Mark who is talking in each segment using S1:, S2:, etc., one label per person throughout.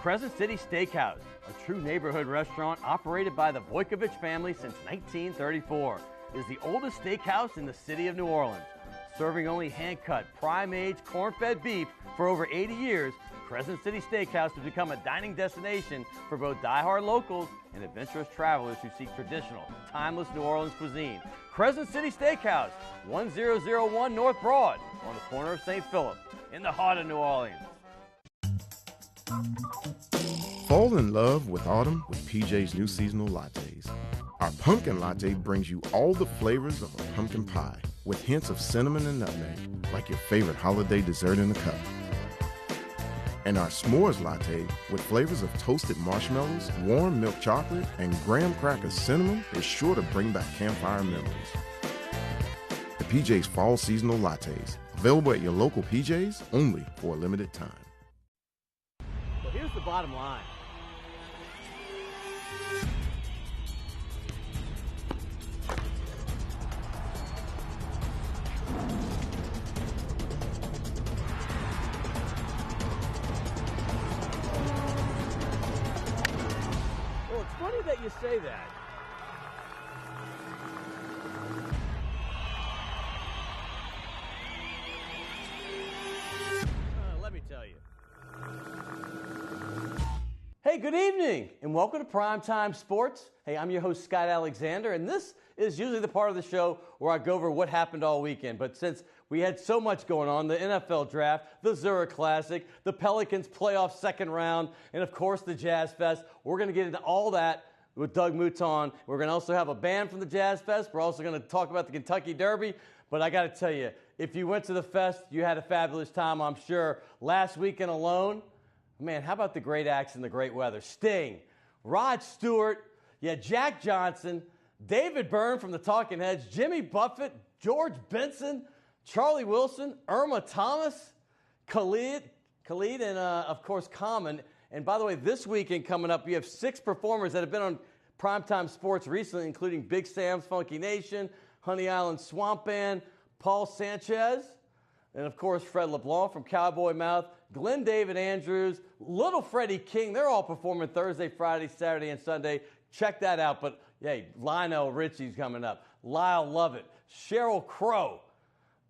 S1: Crescent City Steakhouse, a true neighborhood restaurant operated by the Vojkovic family since 1934, is the oldest steakhouse in the city of New Orleans. Serving only hand-cut, prime-aged, corn-fed beef for over 80 years, Crescent City Steakhouse has become a dining destination for both die-hard locals and adventurous travelers who seek traditional, timeless New Orleans cuisine. Crescent City Steakhouse, 1001 North Broad, on the corner of St. Philip, in the heart of New Orleans.
S2: Fall in love with autumn with PJ's new seasonal lattes. Our pumpkin latte brings you all the flavors of a pumpkin pie with hints of cinnamon and nutmeg, like your favorite holiday dessert in a cup. And our s'mores latte with flavors of toasted marshmallows, warm milk chocolate, and graham cracker cinnamon is sure to bring back campfire memories. The PJ's Fall Seasonal Lattes, available at your local PJ's only for a limited time.
S1: So here's the bottom line. Well, it's funny that you say that. Let me tell you. Hey, good evening, and welcome to Primetime Sports. Hey, I'm your host, Scott Alexander, and this is usually the part of the show where I go over what happened all weekend. But since we had so much going on, the NFL Draft, the Zurich Classic, the Pelicans playoff second round, and of course the Jazz Fest, we're going to get into all that with Doug Mouton. We're going to also have a band from the Jazz Fest. We're also going to talk about the Kentucky Derby. But I got to tell you, if you went to the fest, you had a fabulous time, I'm sure. Last weekend alone, man, how about the great acts and the great weather? Sting, Rod Stewart, Jack Johnson, David Byrne from the Talking Heads, Jimmy Buffett, George Benson, Charlie Wilson, Irma Thomas, Khalid, and of course Common. And by the way, this weekend coming up, you have 6 performers that have been on Primetime Sports recently, including Big Sam's Funky Nation, Honey Island Swamp Band, Paul Sanchez, and of course Fred LeBlanc from Cowboy Mouth, Glenn David Andrews, Little Freddie King. They're all performing Thursday, Friday, Saturday, and Sunday. Check that out. But hey, Lionel Richie's coming up, Lyle Lovett, Sheryl Crow,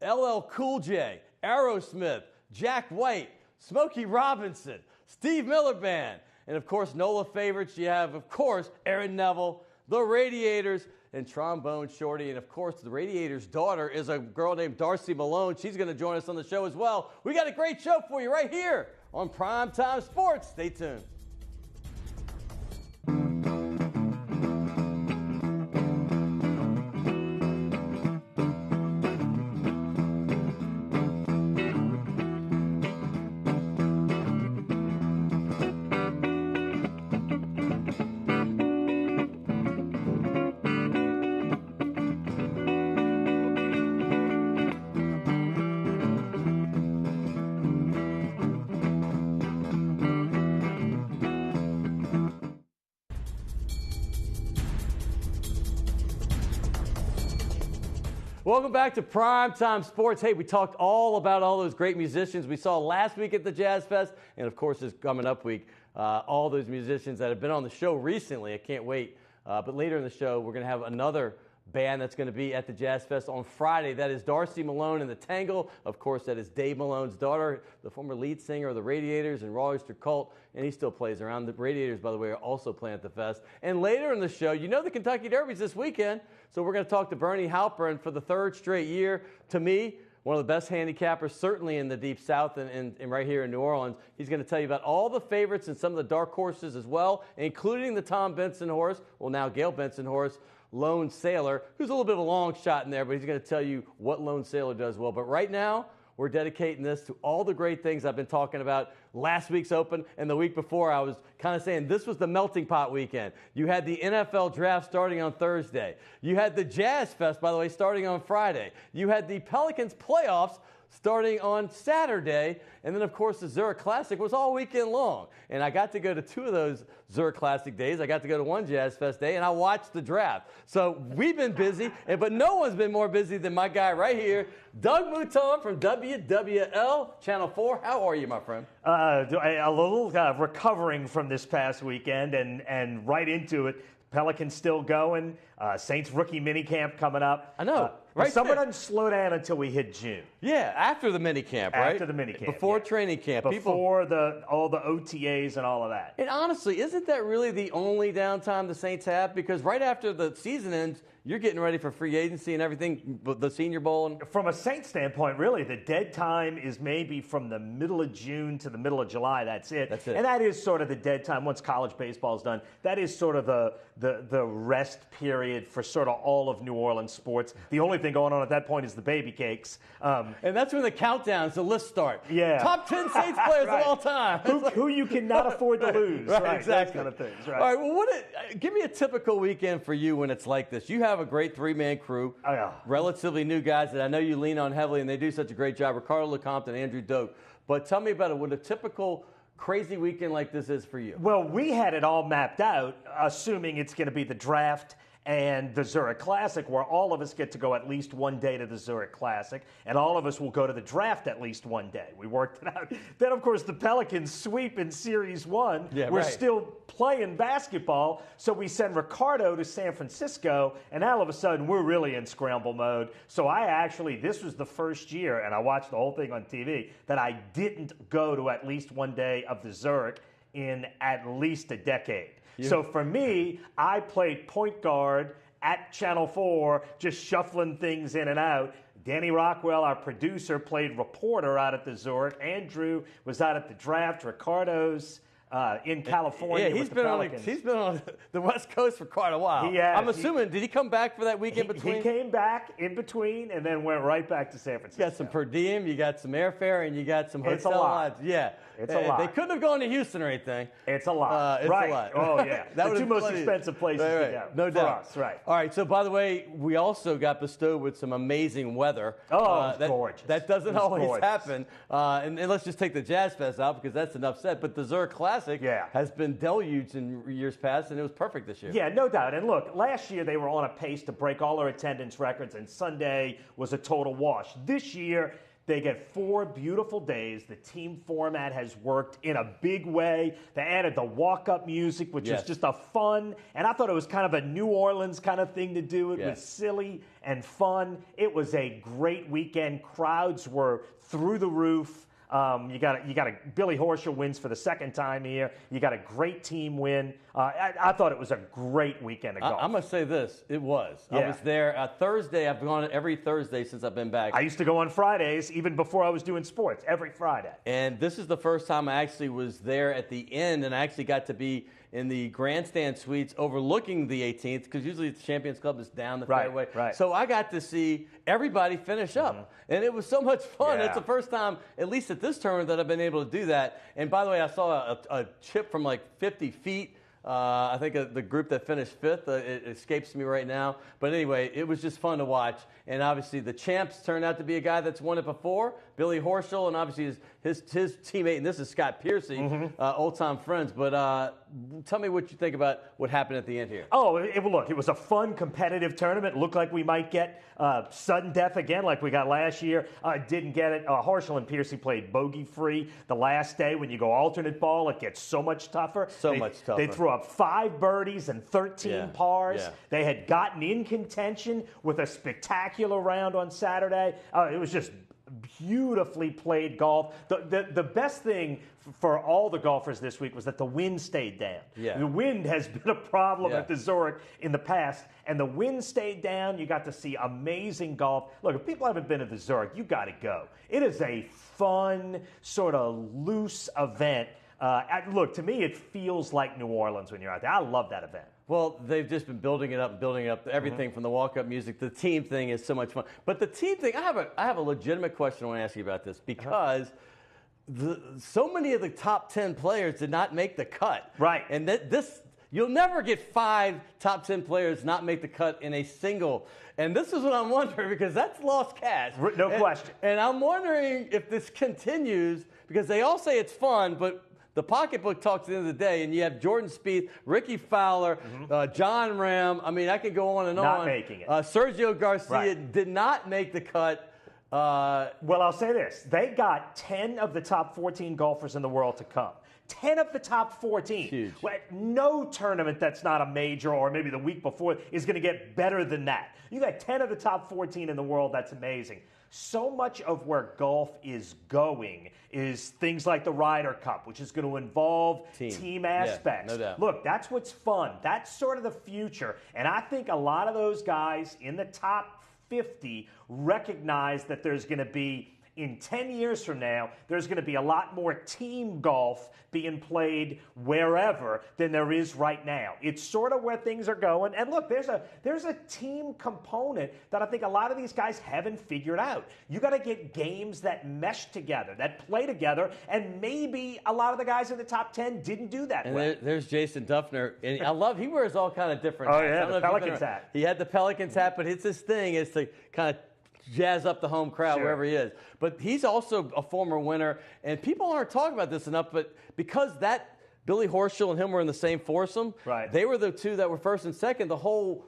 S1: LL Cool J, Aerosmith, Jack White, Smokey Robinson, Steve Miller Band, and of course NOLA favorites. You have, of course, Aaron Neville, the Radiators, and Trombone Shorty. And of course, the Radiators' daughter is a girl named Darcy Malone. She's going to join us on the show as well. We got a great show for you right here on Primetime Sports. Stay tuned. Welcome back to Primetime Sports. Hey, we talked all about all those great musicians we saw last week at the Jazz Fest, and of course this coming up week, all those musicians that have been on the show recently. I can't wait. But later in the show, we're going to have another band that's going to be at the Jazz Fest on Friday. That is Darcy Malone and the Tangle. Of course, that is Dave Malone's daughter, the former lead singer of the Radiators and Raw Oyster Cult, and he still plays around. The Radiators, by the way, are also playing at the fest. And later in the show, you know the Kentucky Derby's this weekend, so we're going to talk to Bernie Halprin for the 3rd straight year. To me, one of the best handicappers, certainly in the Deep South and right here in New Orleans. He's going to tell you about all the favorites and some of the dark horses as well, including the Tom Benson horse, well now Gail Benson horse, Lone Sailor, who's a little bit of a long shot in there, but he's going to tell you what Lone Sailor does well. But right now, we're dedicating this to all the great things I've been talking about last week's Open and the week before. I was kind of saying this was the melting pot weekend. You had the NFL Draft starting on Thursday. You had the Jazz Fest, by the way, starting on Friday. You had the Pelicans playoffs starting on Saturday. And then, of course, the Zurich Classic was all weekend long. And I got to go to 2 of those Zurich Classic days. I got to go to one Jazz Fest day, and I watched the draft. So we've been busy, but no one's been more busy than my guy right here, Doug Mouton from WWL Channel 4. How are you, my friend?
S3: A little recovering from this past weekend and right into it. Pelicans still going. Saints rookie minicamp coming up.
S1: I know. Right.
S3: Summer doesn't slow down until we hit June.
S1: Yeah, after the minicamp, right?
S3: After the minicamp.
S1: Before training camp.
S3: Before all the OTAs and all of that.
S1: And honestly, isn't that really the only downtime the Saints have? Because right after the season ends, you're getting ready for free agency and everything, the Senior Bowl. And
S3: from a Saints standpoint, really, the dead time is maybe from the middle of June to the middle of July. That's it.
S1: That's it.
S3: And that is sort of the dead time once college baseball is done. That is sort of the rest period for sort of all of New Orleans sports. The only thing going on at that point is the baby cakes.
S1: And that's when the countdowns, the list start.
S3: Yeah.
S1: Top 10 Saints players
S3: right.
S1: of all time.
S3: Who you cannot afford to lose.
S1: Right, exactly.
S3: Those kind of things. Right.
S1: All right, well, give me a typical weekend for you when it's like this. You have a great 3-man crew, relatively new guys that I know you lean on heavily, and they do such a great job, Ricardo LeCompte and Andrew Doak. But tell me about it, what a typical crazy weekend like this is for you.
S3: Well, we had it all mapped out, assuming it's going to be the draft and the Zurich Classic, where all of us get to go at least one day to the Zurich Classic, and all of us will go to the draft at least one day. We worked it out. Then, of course, the Pelicans sweep in Series 1.
S1: Yeah,
S3: We're
S1: right.
S3: still playing basketball, so we send Ricardo to San Francisco, and all of a sudden, we're really in scramble mode. So this was the first year, and I watched the whole thing on TV, that I didn't go to at least one day of the Zurich in at least a decade. So for me, I played point guard at Channel 4, just shuffling things in and out. Danny Rockwell, our producer, played reporter out at the Zurich. Andrew was out at the draft. Ricardo's in California with the Pelicans.
S1: He's been on the West Coast for quite a while. I'm assuming, did he come back for that week in between?
S3: He came back in between and then went right back to San Francisco.
S1: You got some per diem, you got some airfare, and you got some hotel lodge. Yeah.
S3: It's a lot.
S1: They couldn't have gone to Houston or anything.
S3: It's a lot.
S1: It's
S3: right.
S1: a lot.
S3: Oh, yeah.
S1: That
S3: the two most expensive places to go.
S1: No doubt.
S3: For us, right.
S1: All right, so by the way, we also got bestowed with some amazing weather.
S3: Oh, it's gorgeous.
S1: That doesn't always happen. And let's just take the Jazz Fest out because that's enough said. But the Zurich Classic has been deluged in years past, and it was perfect this year.
S3: Yeah, no doubt. And look, last year they were on a pace to break all their attendance records, and Sunday was a total wash. This year, they get 4 beautiful days. The team format has worked in a big way. They added the walk-up music, which is just a fun, and I thought it was kind of a New Orleans kind of thing to do. It was silly and fun. It was a great weekend. Crowds were through the roof. You got a Billy Horschel wins for the second time here. You got a great team win. I thought it was a great weekend of golf.
S1: I'm going to say this. It was.
S3: Yeah.
S1: I was there Thursday. I've gone every Thursday since I've been back.
S3: I used to go on Fridays, even before I was doing sports, every Friday.
S1: And this is the first time I actually was there at the end, and I actually got to be in the grandstand suites overlooking the 18th, because usually the Champions Club is down the fairway.
S3: Right.
S1: So I got to see everybody finish up, and it was so much fun.
S3: Yeah.
S1: It's the first time, at least at this tournament, that I've been able to do that. And by the way, I saw a chip from like 50 feet. I think the group that finished 5th, it escapes me right now. But anyway, it was just fun to watch. And obviously the champs turned out to be a guy that's won it before, Billy Horschel, and obviously his teammate, and this is Scott Piercy, old-time friends. But tell me what you think about what happened at the end here.
S3: Oh, look, it was a fun, competitive tournament. It looked like we might get sudden death again like we got last year. Didn't get it. Horschel and Piercy played bogey-free the last day. When you go alternate ball, it gets so much tougher.
S1: Much tougher.
S3: They threw up 5 birdies and 13 pars.
S1: Yeah.
S3: They had gotten in contention with a spectacular round on Saturday. It was just beautifully played golf. The best thing for all the golfers this week was that the wind stayed down.
S1: Yeah.
S3: The wind has been a problem at the Zurich in the past, and the wind stayed down. You got to see amazing golf. Look, if people haven't been to the Zurich, you got to go. It is a fun, sort of loose event. Look, to me, it feels like New Orleans when you're out there. I love that event.
S1: Well, they've just been building it up and building it up. Everything from the walk-up music, the team thing is so much fun. But the team thing, I have a legitimate question I want to ask you about this, because so many of the top 10 players did not make the cut.
S3: Right.
S1: And You'll never get 5 top 10 players not make the cut in a single. And this is what I'm wondering, because that's lost cash.
S3: No question.
S1: And I'm wondering if this continues, because they all say it's fun, but the pocketbook talks at the end of the day, and you have Jordan Spieth, Ricky Fowler, John Ram. I mean, I could go on and on.
S3: Not making it.
S1: Sergio Garcia did not make the cut.
S3: Well, I'll say this. They got 10 of the top 14 golfers in the world to come. 10 of the top 14.
S1: Huge.
S3: No tournament that's not a major or maybe the week before is going to get better than that. You got 10 of the top 14 in the world. That's amazing. So much of where golf is going is things like the Ryder Cup, which is going to involve team aspects.
S1: Yeah, no doubt.
S3: Look, that's what's fun. That's sort of the future. And I think a lot of those guys in the top 50 recognize that there's going to be, in 10 years from now, there's going to be a lot more team golf being played wherever than there is right now. It's sort of where things are going. And look, there's a team component that I think a lot of these guys haven't figured out. You got to get games that mesh together, that play together, and maybe a lot of the guys in the top 10 didn't do that well.
S1: There's Jason Duffner, and I love, he wears all kind of different hats.
S3: Oh, yeah, the Pelicans hat.
S1: He had the Pelicans hat, but it's his thing is to kind of jazz up the home crowd wherever he is. But he's also a former winner, and people aren't talking about this enough, but because that Billy Horschel and him were in the same foursome.
S3: Right.
S1: They were the two that were first and second the whole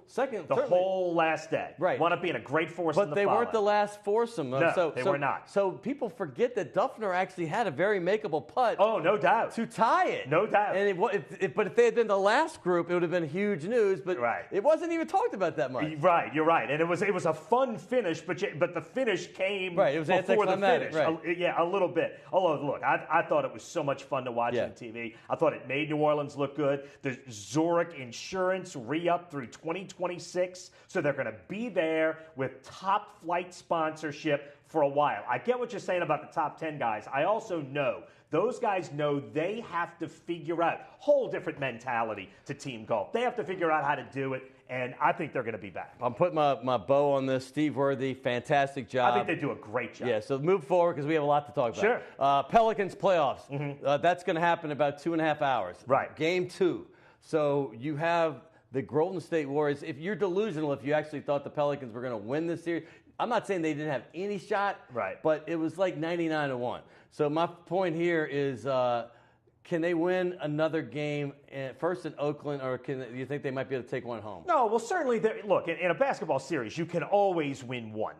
S3: last day.
S1: Right.
S3: Wound up being a great foursome.
S1: But they weren't the last foursome.
S3: No, they were not.
S1: So people forget that Duffner actually had a very makeable putt.
S3: Oh, no doubt.
S1: To tie it.
S3: No doubt.
S1: And but if they had been the last group, it would have been huge news. But it wasn't even talked about that much.
S3: Right. You're right. And it was a fun finish, but the finish came
S1: it was
S3: before the finish.
S1: Right.
S3: A little bit. Although, look, I thought it was so much fun to watch on TV. I thought it made New Orleans look good. The Zurich insurance re-up through 2026, so they're going to be there with top flight sponsorship for a while. I get what you're saying about the top 10 guys. I also know those guys know they have to figure out whole different mentality to team golf. They have to figure out how to do it, and I think they're going to be back.
S1: I'm putting my bow on this. Steve Worthy, fantastic job.
S3: I think they do a great job.
S1: Yeah, so move forward because we have a lot to talk about.
S3: Sure.
S1: Pelicans playoffs. That's going to happen in about 2.5 hours.
S3: Right.
S1: Game 2. So you have the Golden State Warriors. If you're delusional, if you actually thought the Pelicans were going to win this series, I'm not saying they didn't have any shot, but it was like 99-1. So my point here is, can they win another game first in Oakland, or do you think they might be able to take one home?
S3: No, well, certainly. Look, in a basketball series, you can always win one.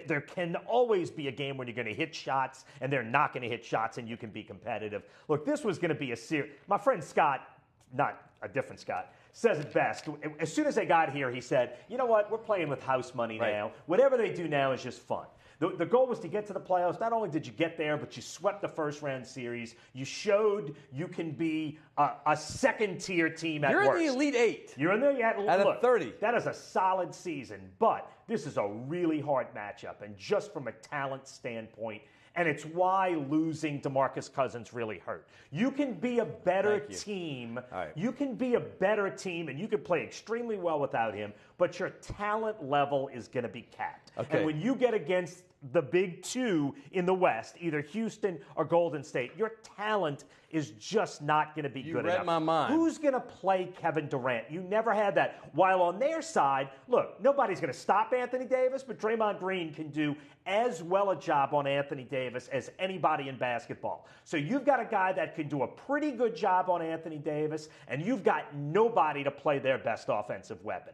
S3: There can always be a game when you're going to hit shots, and they're not going to hit shots, and you can be competitive. Look, this was going to be a series. My friend Scott, not a different Scott, says it best. As soon as they got here, he said, you know what, we're playing with house money now. Whatever they do now is just fun. The goal was to get to the playoffs. Not only did you get there, but you swept the first-round series. You showed you can be a second-tier team at worst.
S1: You're in the Elite Eight.
S3: You're in there
S1: out of 30.
S3: That is a solid season, but this is a really hard matchup, and just from a talent standpoint, and it's why losing DeMarcus Cousins really hurt. You can be a better team. You can be a better team, and you can play extremely well without him, but your talent level is going to be capped. And when you get against the big two in the West, either Houston or Golden State, your talent is just not going to be good enough.
S1: You read my mind.
S3: Who's going to play Kevin Durant? You never had that. While on their side, look, nobody's going to stop Anthony Davis, but Draymond Green can do as well a job on Anthony Davis as anybody in basketball. So you've got a guy that can do a pretty good job on Anthony Davis, and you've got nobody to play their best offensive weapon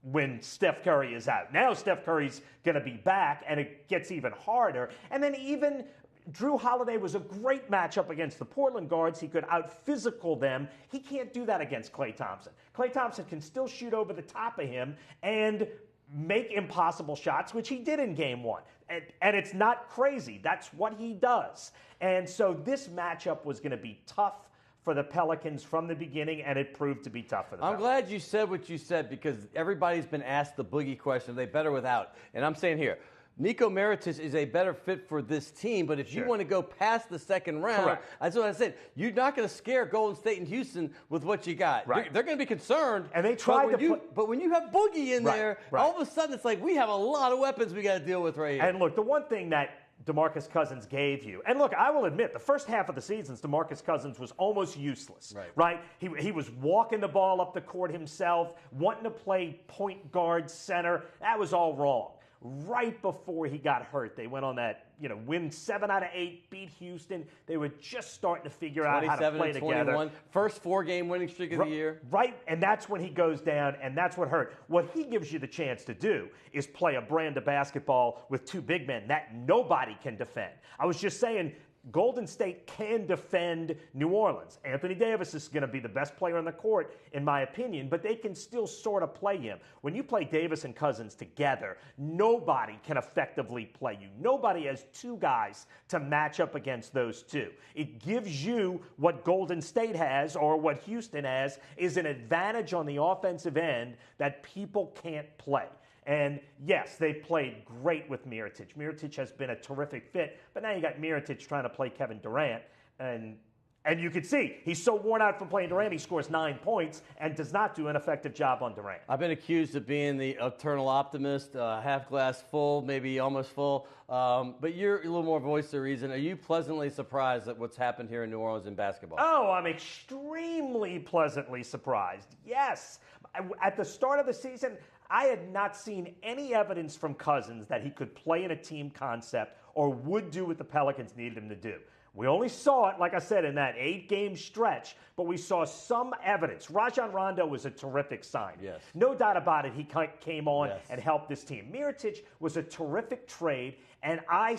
S3: when Steph Curry is out. Now Steph Curry's going to be back, and it gets even harder. And then even Drew Holiday was a great matchup against the Portland guards. He could out-physical them. He can't do that against Klay Thompson. Klay Thompson can still shoot over the top of him and make impossible shots, which he did in Game 1. And it's not crazy. That's what he does. And so this matchup was going to be tough for the Pelicans from the beginning, and it proved to be tough for the Pelicans.
S1: I'm glad you said what you said, because everybody's been asked the boogie question, are they better without? And I'm saying here, Nico Meritis is a better fit for this team, but if you want to go past the second round, that's what I said. You're not going to scare Golden State and Houston with what you got. They're going to be concerned.
S3: And they tried
S1: but when you have Boogie in there, all of a sudden it's like we have a lot of weapons we got to deal with right here.
S3: And look, the one thing that DeMarcus Cousins gave you. And look, I will admit, the first half of the season, DeMarcus Cousins was almost useless, right? He was walking the ball up the court himself, wanting to play point guard, center. That was all wrong. Right before he got hurt, they went on that, win 7 out of 8, beat Houston. They were just starting to figure out how to play together.
S1: First 4-game winning streak of the year.
S3: Right, and that's when he goes down, and that's what hurt. What he gives you the chance to do is play a brand of basketball with 2 big men that nobody can defend. I was just saying, Golden State can defend New Orleans. Anthony Davis is going to be the best player on the court, in my opinion, but they can still sort of play him. When you play Davis and Cousins together, nobody can effectively play you. Nobody has 2 guys to match up against those 2. It gives you what Golden State has or what Houston has is an advantage on the offensive end that people can't play. And yes, they played great with Mirotic. Mirotic has been a terrific fit, but now you got Mirotic trying to play Kevin Durant, and you can see he's so worn out from playing Durant, he scores 9 points and does not do an effective job on Durant.
S1: I've been accused of being the eternal optimist, half glass full, maybe almost full, but you're a little more voice of reason. Are you pleasantly surprised at what's happened here in New Orleans in basketball?
S3: Oh, I'm extremely pleasantly surprised. Yes. At the start of the season, I had not seen any evidence from Cousins that he could play in a team concept or would do what the Pelicans needed him to do. We only saw it, like I said, in that 8-game stretch, but we saw some evidence. Rajon Rondo was a terrific sign.
S1: Yes.
S3: No doubt about it, he came on and helped this team. Mirotic was a terrific trade, and I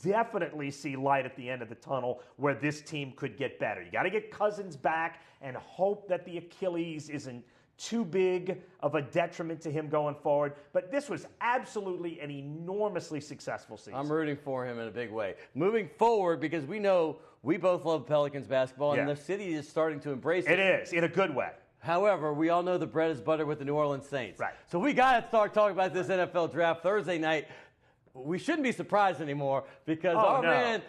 S3: definitely see light at the end of the tunnel where this team could get better. You got to get Cousins back and hope that the Achilles isn't too big of a detriment to him going forward. But this was absolutely an enormously successful season.
S1: I'm rooting for him in a big way. Moving forward, because we know we both love Pelicans basketball, and the city is starting to embrace it.
S3: It is, in a good way.
S1: However, we all know the bread is buttered with the New Orleans Saints.
S3: Right.
S1: So we got to start talking about this NFL draft Thursday night. We shouldn't be surprised anymore because man,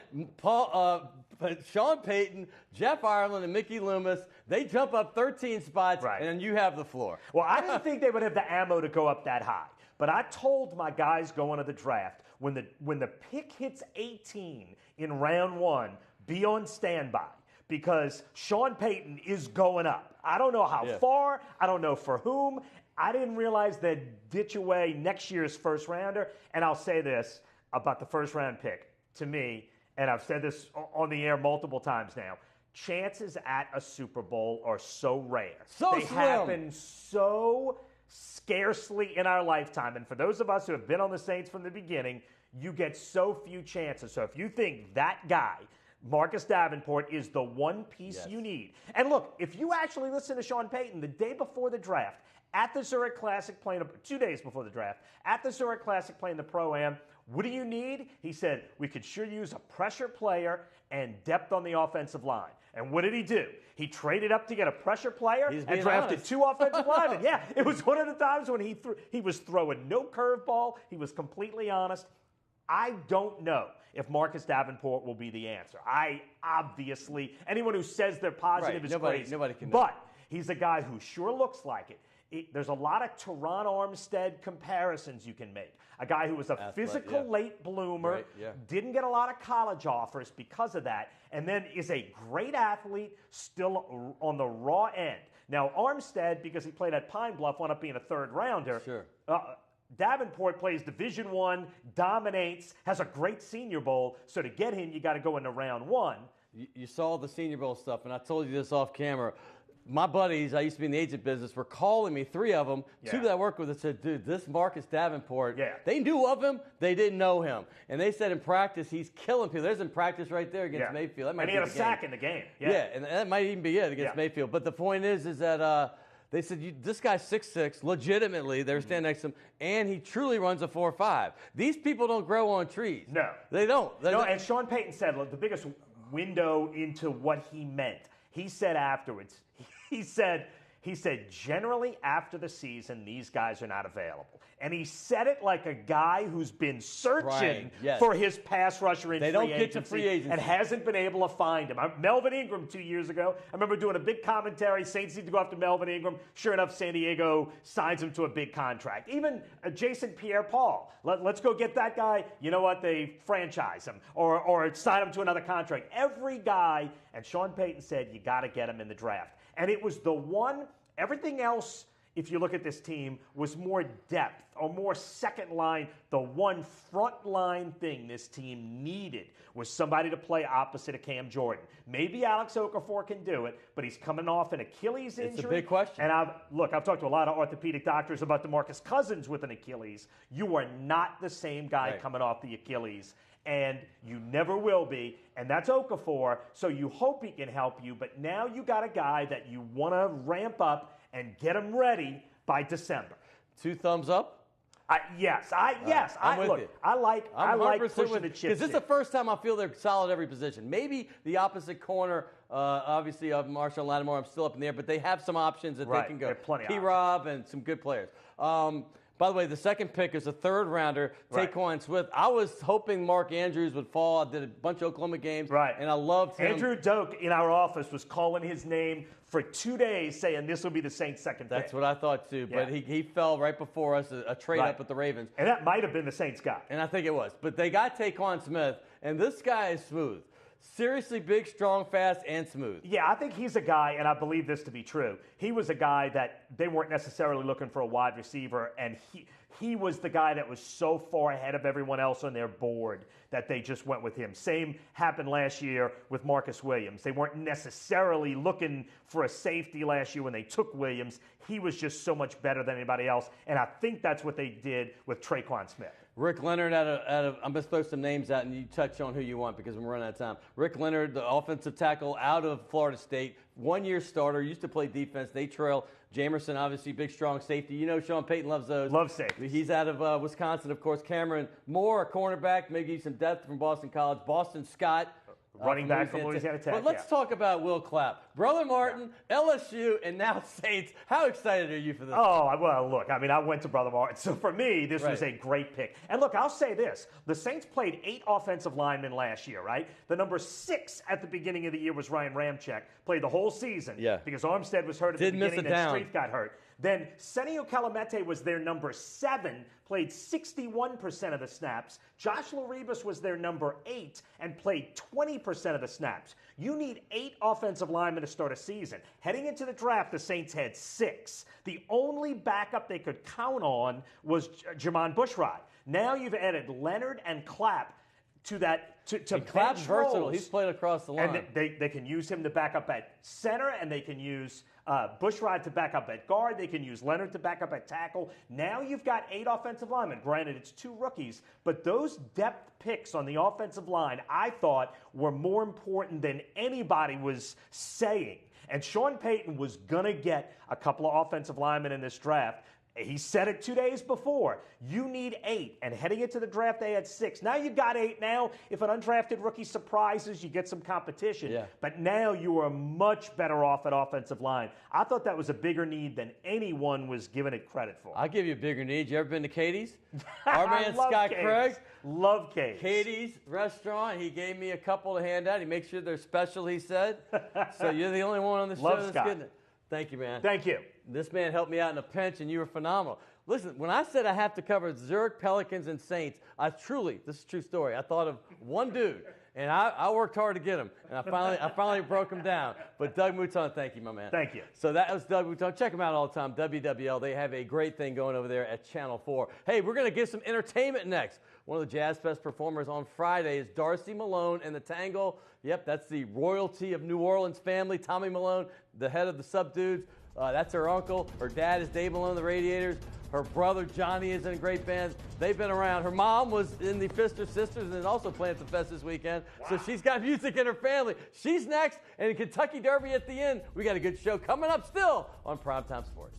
S1: Sean Payton, Jeff Ireland, and Mickey Loomis, they jump up 13 spots, and you have the floor.
S3: Well, I didn't think they would have the ammo to go up that high. But I told my guys going to the draft, when the pick hits 18 in round 1, be on standby because Sean Payton is going up. I don't know how far. I don't know for whom. I didn't realize they'd ditch away next year's first rounder. And I'll say this about the first round pick. To me, and I've said this on the air multiple times now, chances at a Super Bowl are so rare. They happen so scarcely in our lifetime. And for those of us who have been on the Saints from the beginning, you get so few chances. So if you think that guy, Marcus Davenport, is the one piece you need. And look, if you actually listen to Sean Payton the day before the draft, at the Zurich Classic playing, 2 days before the draft, at the Zurich Classic playing the Pro-Am, what do you need? He said, we could sure use a pressure player and depth on the offensive line. And what did he do? He traded up to get a pressure player and drafted 2 offensive linemen. Yeah, it was one of the times when he was throwing no curveball. He was completely honest. I don't know if Marcus Davenport will be the answer. Obviously, anyone who says they're positive is crazy.
S1: Nobody can know.
S3: But he's a guy who sure looks like it. There's a lot of Teron Armstead comparisons you can make. A guy who was a physical late bloomer, didn't get a lot of college offers because of that, and then is a great athlete still on the raw end. Now, Armstead, because he played at Pine Bluff, wound up being a third rounder.
S1: Sure.
S3: Davenport plays Division I, dominates, has a great Senior Bowl, so to get him, you got to go into round 1.
S1: You saw the Senior Bowl stuff, and I told you this off camera. My buddies, I used to be in the agent business, were calling me, 3 of them, 2 that I worked with, that said, dude, this Marcus Davenport, they knew of him, they didn't know him. And they said in practice, he's killing people. There's in practice right there against Mayfield. That might
S3: and he had a sack in the game.
S1: Yeah, and that might even be it against Mayfield. But the point is that they said, this guy's 6'6", legitimately, they're standing next to him, and he truly runs a 4.5. These people don't grow on trees.
S3: No.
S1: They don't.
S3: And Sean Payton said, look, the biggest window into what he meant, he said afterwards, he said, generally after the season, these guys are not available. And he said it like a guy who's been searching for his pass rusher in free agency and hasn't been able to find him. Melvin Ingram 2 years ago, I remember doing a big commentary. Saints need to go after Melvin Ingram. Sure enough, San Diego signs him to a big contract. Even Jason Pierre-Paul. Let's go get that guy. You know what? They franchise him or sign him to another contract. Every guy, and Sean Payton said, you got to get him in the draft. And it was the one, everything else, if you look at this team, was more depth or more second line. The one front line thing this team needed was somebody to play opposite of Cam Jordan. Maybe Alex Okafor can do it, but he's coming off an Achilles injury. It's
S1: a big question.
S3: And I've talked to a lot of orthopedic doctors about DeMarcus Cousins with an Achilles. You are not the same guy coming off the Achilles, and you never will be, and that's Okafor, so you hope he can help you, but now you got a guy that you want to ramp up and get him ready by December.
S1: 2 thumbs up?
S3: Yes.
S1: I'm with you.
S3: I like pushing the chips.
S1: Because this is the first time I feel they're solid every position. Maybe the opposite corner, obviously of Marshall Lattimore, I'm still up in the air, but they have some options that they can go. P-Rob and some good players. By the way, the second pick is a third rounder, Taquan Swift. I was hoping Mark Andrews would fall. I did a bunch of Oklahoma games, and I loved him.
S3: Andrew Doak in our office was calling his name for 2 days, saying this will be the Saints' second pick.
S1: That's what I thought too, but he fell right before us, a trade up with the Ravens.
S3: And that might have been the Saints guy.
S1: And I think it was. But they got Taquan Smith, and this guy is smooth. Seriously big, strong, fast, and smooth.
S3: Yeah, I think he's a guy, and I believe this to be true. He was a guy that they weren't necessarily looking for a wide receiver, and he was the guy that was so far ahead of everyone else on their board that they just went with him. Same happened last year with Marcus Williams. They weren't necessarily looking for a safety last year when they took Williams. He was just so much better than anybody else, and I think that's what they did with Taquan Smith.
S1: Rick Leonard out of I'm going to throw some names out, and you touch on who you want because we're running out of time. Rick Leonard, the offensive tackle out of Florida State, 1-year starter, used to play defense. They trail. Jamerson, obviously, big, strong safety. You know Sean Payton loves those.
S3: Loves safety.
S1: He's out of Wisconsin, of course. Cameron Moore, a cornerback, maybe some depth from Boston College. Boston Scott,
S3: running back from Louisiana Tech.
S1: But let's talk about Will Clapp. Brother Martin, LSU, and now Saints. How excited are you for this?
S3: Oh, well, look, I mean, I went to Brother Martin. So for me, this was a great pick. And look, I'll say this. The Saints played 8 offensive linemen last year, right? The number 6 at the beginning of the year was Ryan Ramczyk. Played the whole season because Armstead was hurt at the beginning and Street got hurt. Then Senio Calamete was their number 7, played 61% of the snaps. Josh Laribas was their number 8 and played 20% of the snaps. You need 8 offensive linemen to start a season. Heading into the draft, the Saints had 6. The only backup they could count on was Jermon Bushrod. Now you've added Leonard and Clapp to that to
S1: Clapp's versatile. He's played across the line.
S3: And they can use him to back up at center, and they can use Bushrod to back up at guard. They can use Leonard to back up at tackle. Now you've got 8 offensive linemen. Granted, it's 2 rookies, but those depth picks on the offensive line, I thought, were more important than anybody was saying. And Sean Payton was going to get a couple of offensive linemen in this draft. He said it 2 days before. You need 8. And heading into the draft, they had 6. Now you've got 8 now. If an undrafted rookie surprises, you get some competition.
S1: Yeah.
S3: But now you are much better off at offensive line. I thought that was a bigger need than anyone was giving it credit for.
S1: I'll give you a bigger need. You ever been to Katie's? Our man Scott
S3: Katie's.
S1: Craig.
S3: Love Katie's.
S1: Katie's restaurant. He gave me a couple to hand out. He makes sure they're special, he said. So you're the only one on the show that's getting it. Thank you, man.
S3: Thank you.
S1: This man helped me out in a pinch, and you were phenomenal. Listen, when I said I have to cover Zurich, Pelicans, and Saints, this is a true story, I thought of one dude, and I worked hard to get him, and I finally broke him down. But Doug Mouton, thank you, my man.
S3: Thank you.
S1: So that was Doug Mouton. Check him out all the time, WWL. They have a great thing going over there at Channel 4. Hey, we're going to get some entertainment next. One of the Jazz Fest performers on Friday is Darcy Malone and the Tangle. Yep, that's the royalty of New Orleans family. Tommy Malone, the head of the Subdudes. That's her uncle. Her dad is Dave Malone, the Radiators. Her brother, Johnny, is in a great band. They've been around. Her mom was in the Pfister Sisters and is also playing at the Fest this weekend. Wow. So she's got music in her family. She's next, and in Kentucky Derby at the end. We got a good show coming up still on Primetime Sports.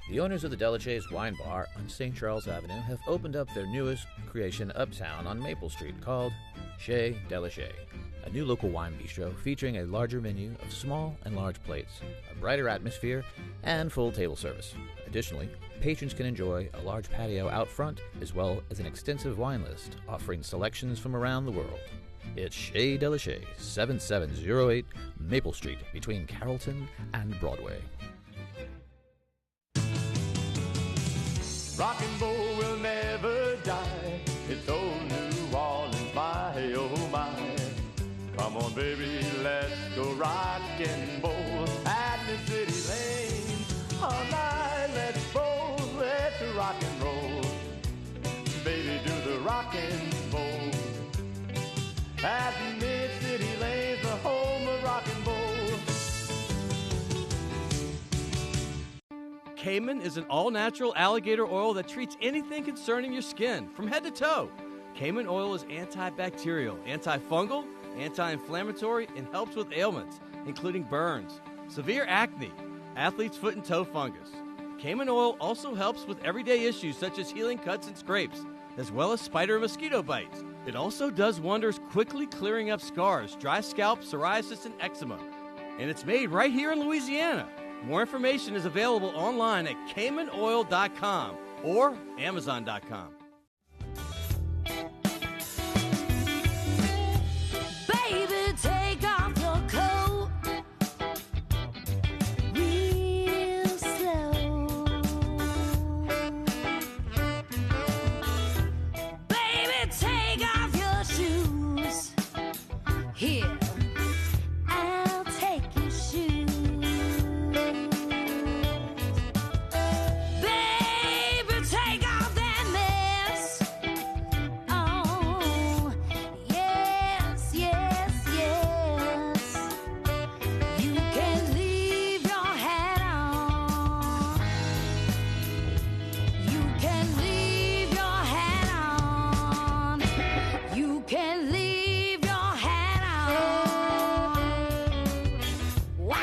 S4: The owners of the Delachaise Wine Bar on St. Charles Avenue have opened up their newest creation uptown on Maple Street called Chez Delachey, a new local wine bistro featuring a larger menu of small and large plates, a brighter atmosphere, and full table service. Additionally, patrons can enjoy a large patio out front as well as an extensive wine list offering selections from around the world. It's Chez Delachey, 7708 Maple Street between Carrollton and Broadway.
S5: Rock and roll will never die. It's old New Orleans, my oh my. Come on, baby, let's go rock and roll at the city lane. All night, let's roll, let's rock and roll. Baby, do the rock and roll. At Mid-City Lane's the home of rock and roll.
S1: Cayman is an all-natural alligator oil that treats anything concerning your skin from head to toe. Cayman oil is antibacterial, antifungal, anti-inflammatory, and helps with ailments, including burns, severe acne, athlete's foot and toe fungus. Cayman oil also helps with everyday issues such as healing cuts and scrapes, as well as spider and mosquito bites. It also does wonders quickly clearing up scars, dry scalp, psoriasis, and eczema. And it's made right here in Louisiana. More information is available online at caymanoil.com or amazon.com.
S6: Baby, take off your coat real slow. Baby, take off your shoes. Here, I'll take your shoes. Baby, take off that mess. Oh, yes, yes, yes. You can leave your hat on. You can leave your hat on. You can leave your hat on. Wow.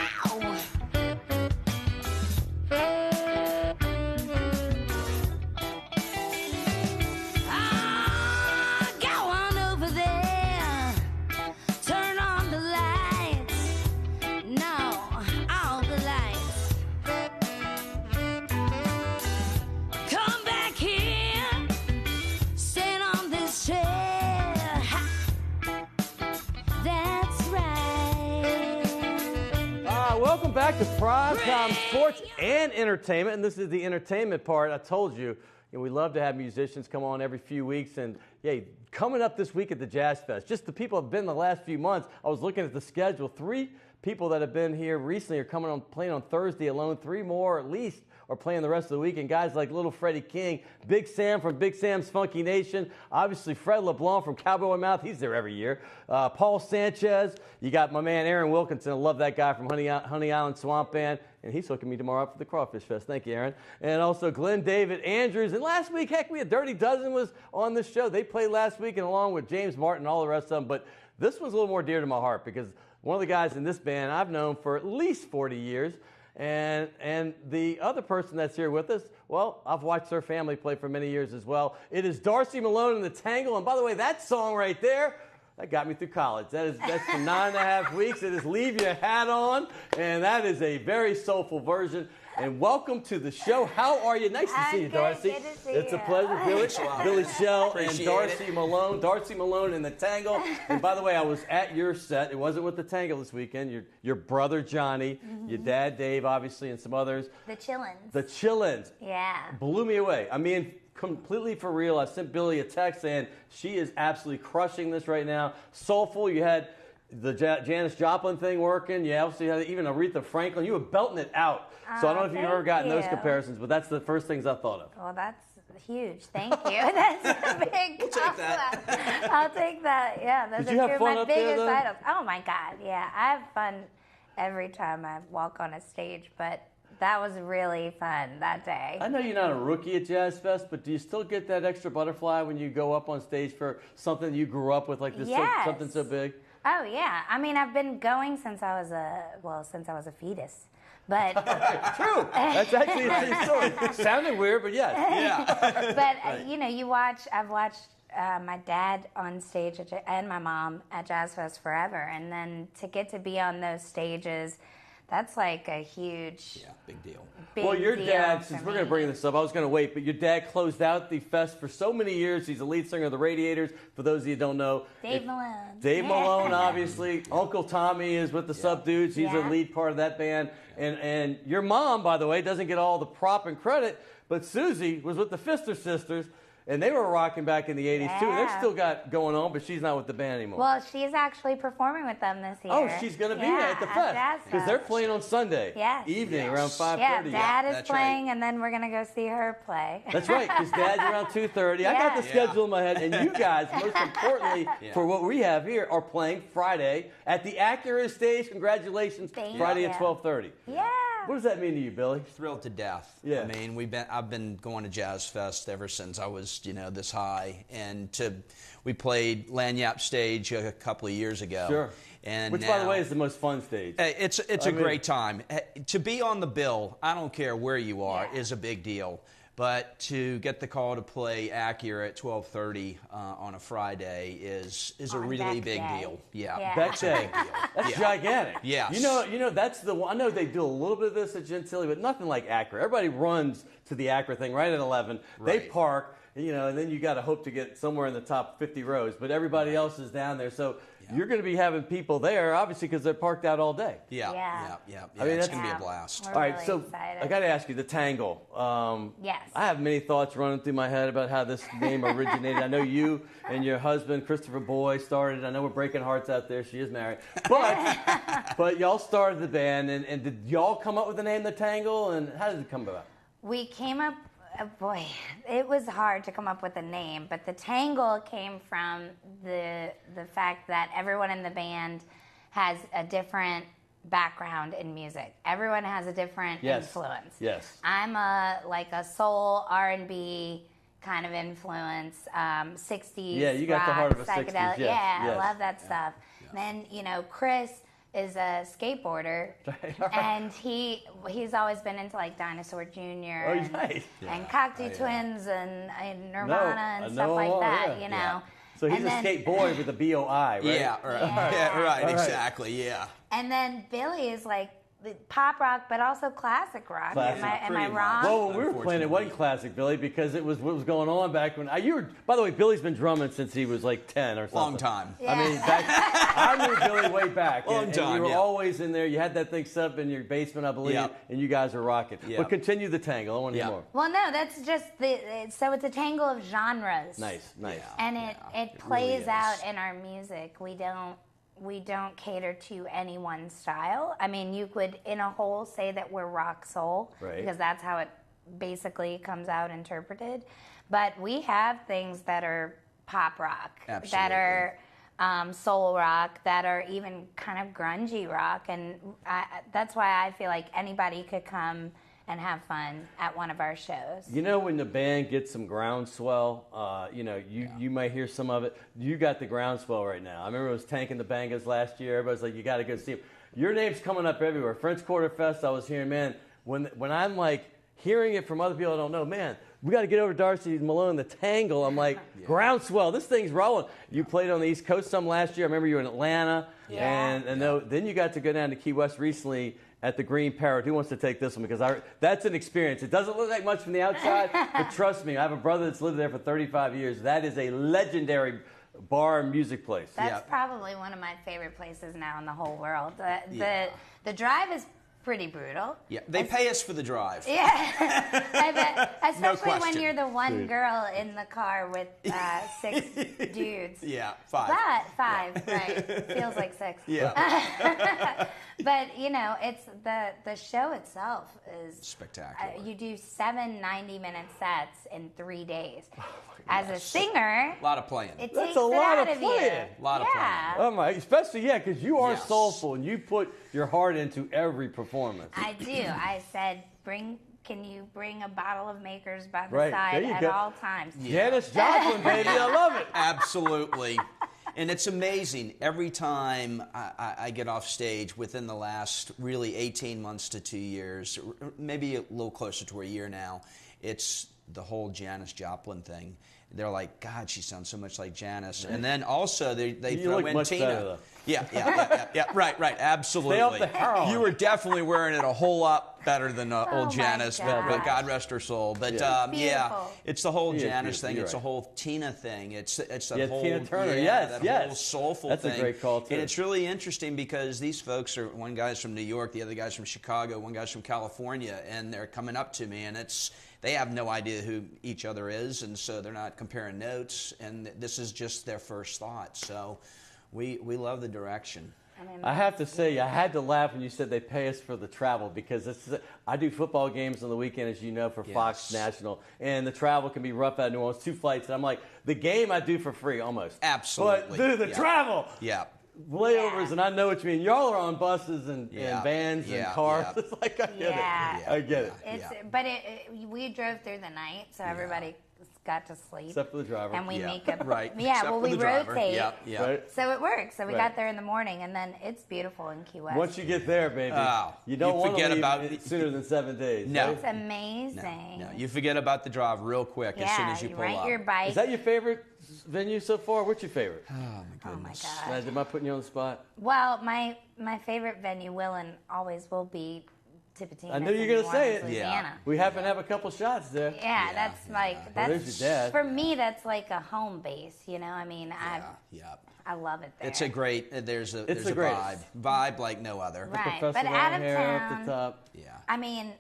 S6: Ah, go on over there. Turn on the lights. No, all the lights. Come back here. Sit on this chair. Ha. That's right.
S1: Welcome back to Primetime Sports and Entertainment, and this is the entertainment part. I told you, we love to have musicians come on every few weeks, and coming up this week at the Jazz Fest, just the people have been the last few months. I was looking at the schedule. 3 people that have been here recently are coming on playing on Thursday alone. 3 more at least are playing the rest of the week, and guys like Little Freddie King, Big Sam from Big Sam's Funky Nation, obviously Fred LeBlanc from Cowboy Mouth, he's there every year, Paul Sanchez, you got my man Aaron Wilkinson, I love that guy from Honey Island Swamp Band, and he's hooking me tomorrow up for the Crawfish Fest. Thank you, Aaron. And also Glenn David Andrews, and last week, heck, we had Dirty Dozen was on this show. They played last week, and along with James Martin and all the rest of them, but this one's a little more dear to my heart because one of the guys in this band I've known for at least 40 years, and the other person that's here with us, well, I've watched their family play for many years as well. It is Darcy Malone and the Tangle, and by the way, that song right there, that got me through college. That's for 9.5 weeks. It is Leave Your Hat On, and that is a very soulful version. And welcome to the show. How are you? Nice to see you, Darcy.
S6: Good to see
S1: it's
S6: you.
S1: a pleasure, Billy Shell and
S7: Appreciate
S1: Darcy Malone. Darcy Malone and the Tangle. And by the way, I was at your set. It wasn't with the Tangle this weekend. Your brother Johnny, your dad Dave, obviously, and some others.
S6: The Chillins.
S1: The Chillins.
S6: Yeah.
S1: Blew me away. I mean, completely for real. I sent Billy a text saying she is absolutely crushing this right now. Soulful. You had the Janis Joplin thing working. You obviously had even Aretha Franklin. You were belting it out. So I don't know if you've ever gotten those comparisons, but that's the first things I thought of.
S6: Well, that's huge. Thank you. That's a big
S7: We'll take that.
S6: I'll take that. Yeah, that's
S1: Did you have fun
S6: my
S1: up there,
S6: biggest
S1: though?
S6: item. Oh my God. Yeah, I have fun every time I walk on a stage, but that was really fun that day.
S1: I know you're not a rookie at Jazz Fest, but do you still get that extra butterfly when you go up on stage for something you grew up with, like this,
S6: Yes.
S1: something so big?
S6: Oh yeah. I mean, I've been going since I was a fetus. But
S1: True. That's actually a true story. Sounded weird, but yes.
S7: Yeah.
S6: but you know, I've watched
S7: my dad on stage and my mom at Jazz Fest forever. And then to get to be on those stages, that's like a huge,
S8: big deal.
S1: Well, your dad, since we're going to bring this up, I was going to wait, but your dad closed out the fest for so many years. He's the lead singer of the Radiators, for those of you who don't know.
S7: Dave Malone.
S1: Dave Malone, obviously. Uncle Tommy is with the Subdudes. He's a lead part of that band. And your mom, by the way, doesn't get all the prop and credit, but Susie was with the Pfister Sisters. And they were rocking back in the 80s, too. They're still got going on, but she's not with the band anymore.
S7: Well, she's actually performing with them this year.
S1: Oh, she's going to be at the fest. Because they're playing on Sunday evening around 5:30.
S7: Yeah, Dad is playing, and then we're going to go see her play.
S1: That's right, because Dad's around 2:30. I got the schedule in my head. And you guys, most importantly, for what we have here, are playing Friday at the Acura stage. Congratulations, Friday at 12:30.
S7: Yeah.
S1: What does that mean to you, Billy?
S8: Thrilled to death.
S1: Yeah.
S8: I mean, I've been going to Jazz Fest ever since I was, this high, and we played Lanyap stage a couple of years ago.
S1: Sure.
S8: And
S1: which, by the way, is the most fun stage.
S8: It's a great time. To be on the bill, I don't care where you are, is a big deal. But to get the call to play Acura at 12:30 on a Friday is a really big deal. Yeah.
S1: That's a big deal. That's gigantic.
S8: Yes.
S1: You know that's the one. I know they do a little bit of this at Gentilly, but nothing like Acura. Everybody runs to the Acura thing right at 11. They park, and then you got to hope to get somewhere in the top 50 rows. But everybody else is down there, so you're going to be having people there, obviously, because they're parked out all day.
S8: Yeah.
S1: I mean,
S8: it's going to be a blast.
S7: We're
S1: all right,
S7: really
S1: so
S7: excited.
S1: I got to ask you, the Tangle.
S7: Yes.
S1: I have many thoughts running through my head about how this name originated. I know you and your husband, Christopher Boy, started. I know we're breaking hearts out there. She is married. But y'all started the band, and did y'all come up with the name The Tangle, and how did it come about?
S7: We came up, boy, it was hard to come up with a name, but the Tangle came from the fact that everyone in the band has a different background in music. Everyone has a different influence.
S1: Yes.
S7: I'm a soul R&B kind of influence, 60s
S1: Yeah, you got
S7: rock,
S1: the heart of a 60s.
S7: psychedelic.
S1: Yes.
S7: I love that stuff. Then, Chris is a skateboarder, and he's always been into like Dinosaur Jr. and Cocteau Twins and Nirvana and stuff like that, you know.
S1: So he's a skate boy with a B-O-I, right?
S8: Yeah, right, exactly,
S7: And then Billy is like pop rock, but also classic rock. Am I wrong?
S1: Well, when we were playing, it wasn't classic, Billy, because it was what was going on back when by the way, Billy's been drumming since he was like 10 or something.
S8: Long time.
S7: Yeah.
S1: I mean, I knew Billy way back.
S8: Long time,
S1: and you were always in there. You had that thing set up in your basement, I believe, and you guys were rocking. But continue the tangle. I want to hear more.
S7: Well, no, that's just so it's a tangle of genres.
S1: Nice.
S7: And it plays really out in our music. We don't cater to any one style. I mean, you could, in a whole, say that we're rock soul, because that's how it basically comes out interpreted. But we have things that are pop rock, that are soul rock, that are even kind of grungy rock. And that's why I feel like anybody could come and have fun at one of our shows.
S1: You know, when the band gets some groundswell, you might hear some of it. You got the groundswell right now. I remember it was Tank and the Bangas last year. Everybody's like, you got to go see them. Your name's coming up everywhere. French Quarter Fest, I was hearing, man, when I'm like hearing it from other people I don't know, man, we got to get over Darcy Malone, the Tangle. I'm like, groundswell, this thing's rolling. You played on the East Coast some last year. I remember you were in Atlanta. And then you got to go down to Key West recently at the Green Parrot. Who wants to take this one? Because that's an experience. It doesn't look like much from the outside, but trust me, I have a brother that's lived there for 35 years. That is a legendary bar and music place.
S7: That's probably one of my favorite places now in the whole world. The drive is pretty brutal.
S8: Yeah, they pay us for the drive.
S7: Yeah, I bet. Especially
S8: No
S7: when you're the one girl in the car with 6 dudes.
S8: Yeah, 5.
S7: But 5, right? Feels like 6.
S8: Yeah.
S7: But it's the show itself is
S8: spectacular.
S7: You do 7 90-minute sets in 3 days. As a singer,
S8: a lot of playing.
S7: It
S1: That's
S7: takes
S1: a
S7: it
S1: lot
S7: out
S1: of playing.
S7: You.
S8: A lot of playing.
S1: Oh my, especially because you are soulful and you put your heart into every performance.
S7: I do. I said, can you bring a bottle of Makers by the
S1: Right.
S7: side
S1: There you
S7: at
S1: go.
S7: all times?
S1: Janis Joplin, baby, I love it.
S8: Absolutely. And it's amazing. Every time I get off stage within the last really 18 months to 2 years, maybe a little closer to a year now, it's the whole Janis Joplin thing. they're like, God, she sounds so much like Janice. And then also they
S1: You
S8: throw
S1: look
S8: in
S1: much
S8: Tina.
S1: better, though.
S8: Yeah, right, absolutely.
S1: Stay off the heroin.
S8: You were definitely wearing it a whole lot better than old
S7: my
S8: Janice,
S7: God.
S8: but God rest her soul. But
S7: Beautiful.
S8: it's the whole
S1: She is
S8: Janice
S1: beautiful,
S8: thing.
S1: you're
S8: It's a
S1: right.
S8: whole Tina thing. It's that
S1: Yeah,
S8: whole
S1: Tina Turner,
S8: that
S1: yes.
S8: whole soulful
S1: That's
S8: thing.
S1: a great call, too.
S8: And it's really interesting because these folks are, one guy's from New York, the other guy's from Chicago, one guy's from California, and they're coming up to me, and they have no idea who each other is, and so they're not comparing notes, and this is just their first thought. So we love the direction.
S1: I have to say, I had to laugh when you said they pay us for the travel because I do football games on the weekend, as you know, for Fox National, and the travel can be rough out of New Orleans, 2 flights, and I'm like, the game I do for free almost.
S8: Absolutely.
S1: But, dude, the travel.
S8: Yeah.
S1: Layovers, and I know what you mean. Y'all are on buses and vans and cars. It's like, I get it. I get it.
S7: But we drove through the night, so everybody got to sleep.
S1: Except for the driver.
S7: And we make a...
S8: Right.
S7: Yeah,
S8: Except
S7: well,
S8: for
S7: we
S8: the driver.
S7: rotate.
S1: Right?
S7: So it works. So we got there in the morning, and then it's beautiful in Key West.
S1: Once you get there, baby, you don't want to leave sooner than 7 days.
S8: No.
S1: Right?
S7: It's amazing.
S8: No, you forget about the drive real quick as soon as you pull
S7: rent
S8: up.
S7: your bike.
S1: Is that your favorite venue so far? What's your favorite?
S8: Oh, my goodness.
S7: Oh, my God.
S1: Am I putting you on the spot?
S7: Well, my favorite venue will and always will be Tipitina's.
S1: I knew you were going to say it.
S7: Louisiana.
S1: We happen to have a couple shots there.
S7: Yeah, that's like that's
S1: there's your dad.
S7: for me. That's like a home base. You know, I mean, I love it there.
S8: It's a great. There's a
S1: greatest.
S8: vibe like no other.
S7: right,
S1: Professor
S7: but out of
S1: hair
S7: town.
S1: up the top.
S8: Yeah.
S7: I mean,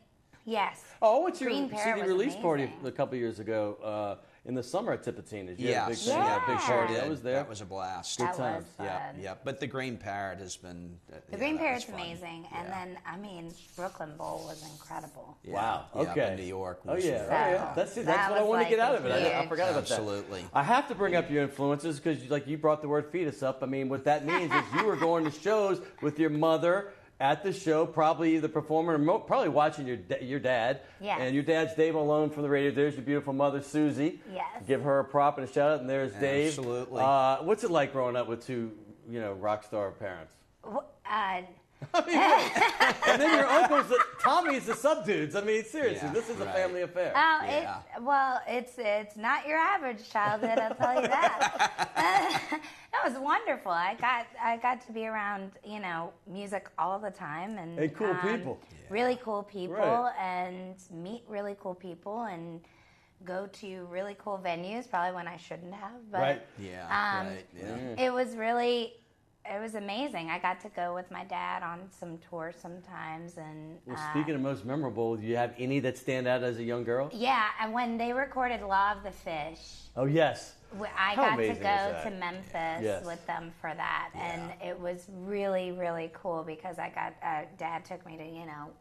S7: yes.
S1: Oh, what's your
S7: Green Parrot
S1: CD
S7: was
S1: release party
S7: amazing.
S1: a couple years ago in the summer at Tipitina's?
S8: Yeah,
S1: a big thing, a big party.
S8: did.
S1: I was there.
S8: That was a blast.
S7: That
S1: times.
S7: was fun.
S8: Yeah. But the Green Parrot has been.
S7: The Green Parrot's amazing, and then I mean, Brooklyn Bowl was incredible.
S8: Yeah.
S1: Wow.
S8: Yeah, up
S1: Okay.
S8: in New York.
S1: Oh
S8: was
S1: yeah.
S8: phenomenal.
S1: That's
S7: That
S1: what I
S7: was
S1: want to
S7: like
S1: get out
S7: a
S1: of it. I
S7: huge-
S1: forgot about that.
S8: Absolutely.
S1: I have to bring up your influences because, like, you brought the word fetus up. I mean, what that means is you were going to shows with your mother at the show, probably either performing or probably watching your dad.
S7: Yes.
S1: And your dad's Dave Malone from the radio. There's your beautiful mother, Susie.
S7: Yes.
S1: Give her a prop and a shout out. And there's Dave.
S8: Absolutely.
S1: What's it like growing up with two, rock star parents? And then your uncles, Tommy's the sub dudes. I mean, seriously, this is a family affair.
S7: Oh, it's not your average childhood. I'll tell you that. It was wonderful. I got to be around music all the time and
S1: cool people.
S7: Really cool people,
S1: Right.
S7: and meet really cool people and go to really cool venues. Probably when I shouldn't have, but
S1: Right.
S7: It was amazing. I got to go with my dad on some tours sometimes, and
S1: Well, speaking of most memorable, do you have any that stand out as a young girl?
S7: yeah. And when they recorded "Law of the Fish,"
S1: Oh, yes.
S7: I
S1: How
S7: got to
S1: amazing
S7: go
S1: is that?
S7: to Memphis
S1: Yes.
S7: with them for that, and it was really, really cool because Dad took me to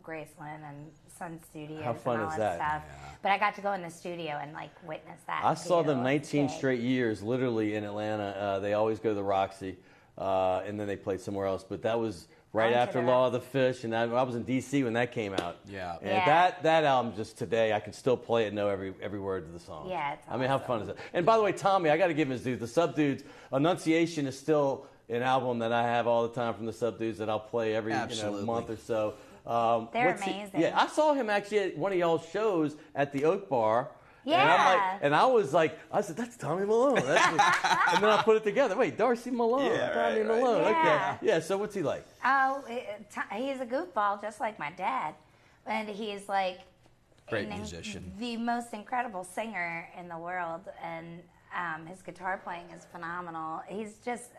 S7: Graceland and Sun Studios
S1: How fun
S7: and all
S1: is
S7: that
S1: that?
S7: stuff. But I got to go in the studio and witness that.
S1: I saw
S7: too
S1: them
S7: as a
S1: 19
S7: kid.
S1: straight years, literally in Atlanta. They always go to the Roxy, and then they played somewhere else. But that was right
S7: went to
S1: after
S7: the
S1: Law of the Fish, and I was in D.C. when that came out.
S8: Yeah.
S1: And
S7: Yeah.
S1: that album, just today, I can still play it and know every word of the song.
S7: Yeah, it's
S1: I mean, how fun is it? And by the way, Tommy, I got to give him his due. The Subdudes, Annunciation is still an album that I have all the time from the Subdudes that I'll play every month or so.
S7: They're amazing.
S1: I saw him actually at one of y'all's shows at the Oak Bar.
S7: Yeah.
S1: And I said, that's Tommy Malone. And then I put it together. Wait, Darcy Malone.
S8: Yeah,
S1: Tommy
S8: right.
S1: Malone.
S7: Yeah.
S1: Okay. Yeah, so what's he like?
S7: Oh, he's a goofball just like my dad, and he's like
S8: Great musician.
S7: the most incredible singer in the world, and his guitar playing is phenomenal. He's just,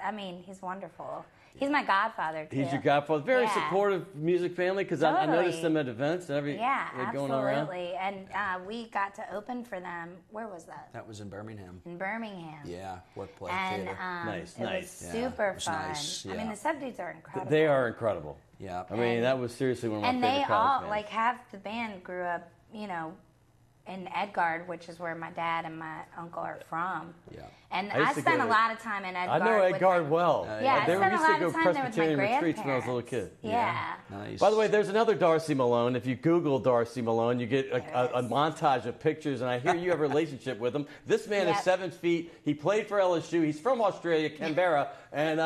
S7: he's wonderful. He's my godfather too.
S1: He's your godfather. Very
S7: Yeah.
S1: supportive music family because I noticed them at events and going around.
S7: absolutely. And we got to open for them. Where was that?
S8: That was in Birmingham.
S7: In Birmingham.
S8: Yeah, Workplace
S7: And
S8: Theater.
S1: Nice,
S7: it
S1: nice.
S7: was super
S8: it was
S7: fun.
S8: nice,
S7: I mean,
S8: yeah.
S7: the Subdudes are incredible.
S1: They are incredible.
S8: Yeah.
S1: I mean, that was seriously one of my
S7: And
S1: favorite
S7: they
S1: college
S7: all,
S1: bands.
S7: like, half the band grew up, in Edgard, which is where my dad and my uncle are from.
S8: Yeah.
S7: And
S1: I used
S7: I
S1: to
S7: spent
S1: go
S7: a
S1: to-
S7: lot of time in Edgard.
S1: I know
S7: with
S1: Edgard
S7: my-
S1: well.
S7: Yeah, I
S1: They
S7: spent a
S1: used to
S7: lot
S1: go
S7: of time there with my
S1: Presbyterian retreats when I was a little
S7: grandparents.
S1: kid.
S7: Yeah.
S8: Nice.
S1: By the way, there's another Darcy Malone. If you Google Darcy Malone, you get a montage of pictures, and I hear you have a relationship with him. This man is
S7: Yep.
S1: 7 feet. He played for LSU. He's from Australia, Canberra, and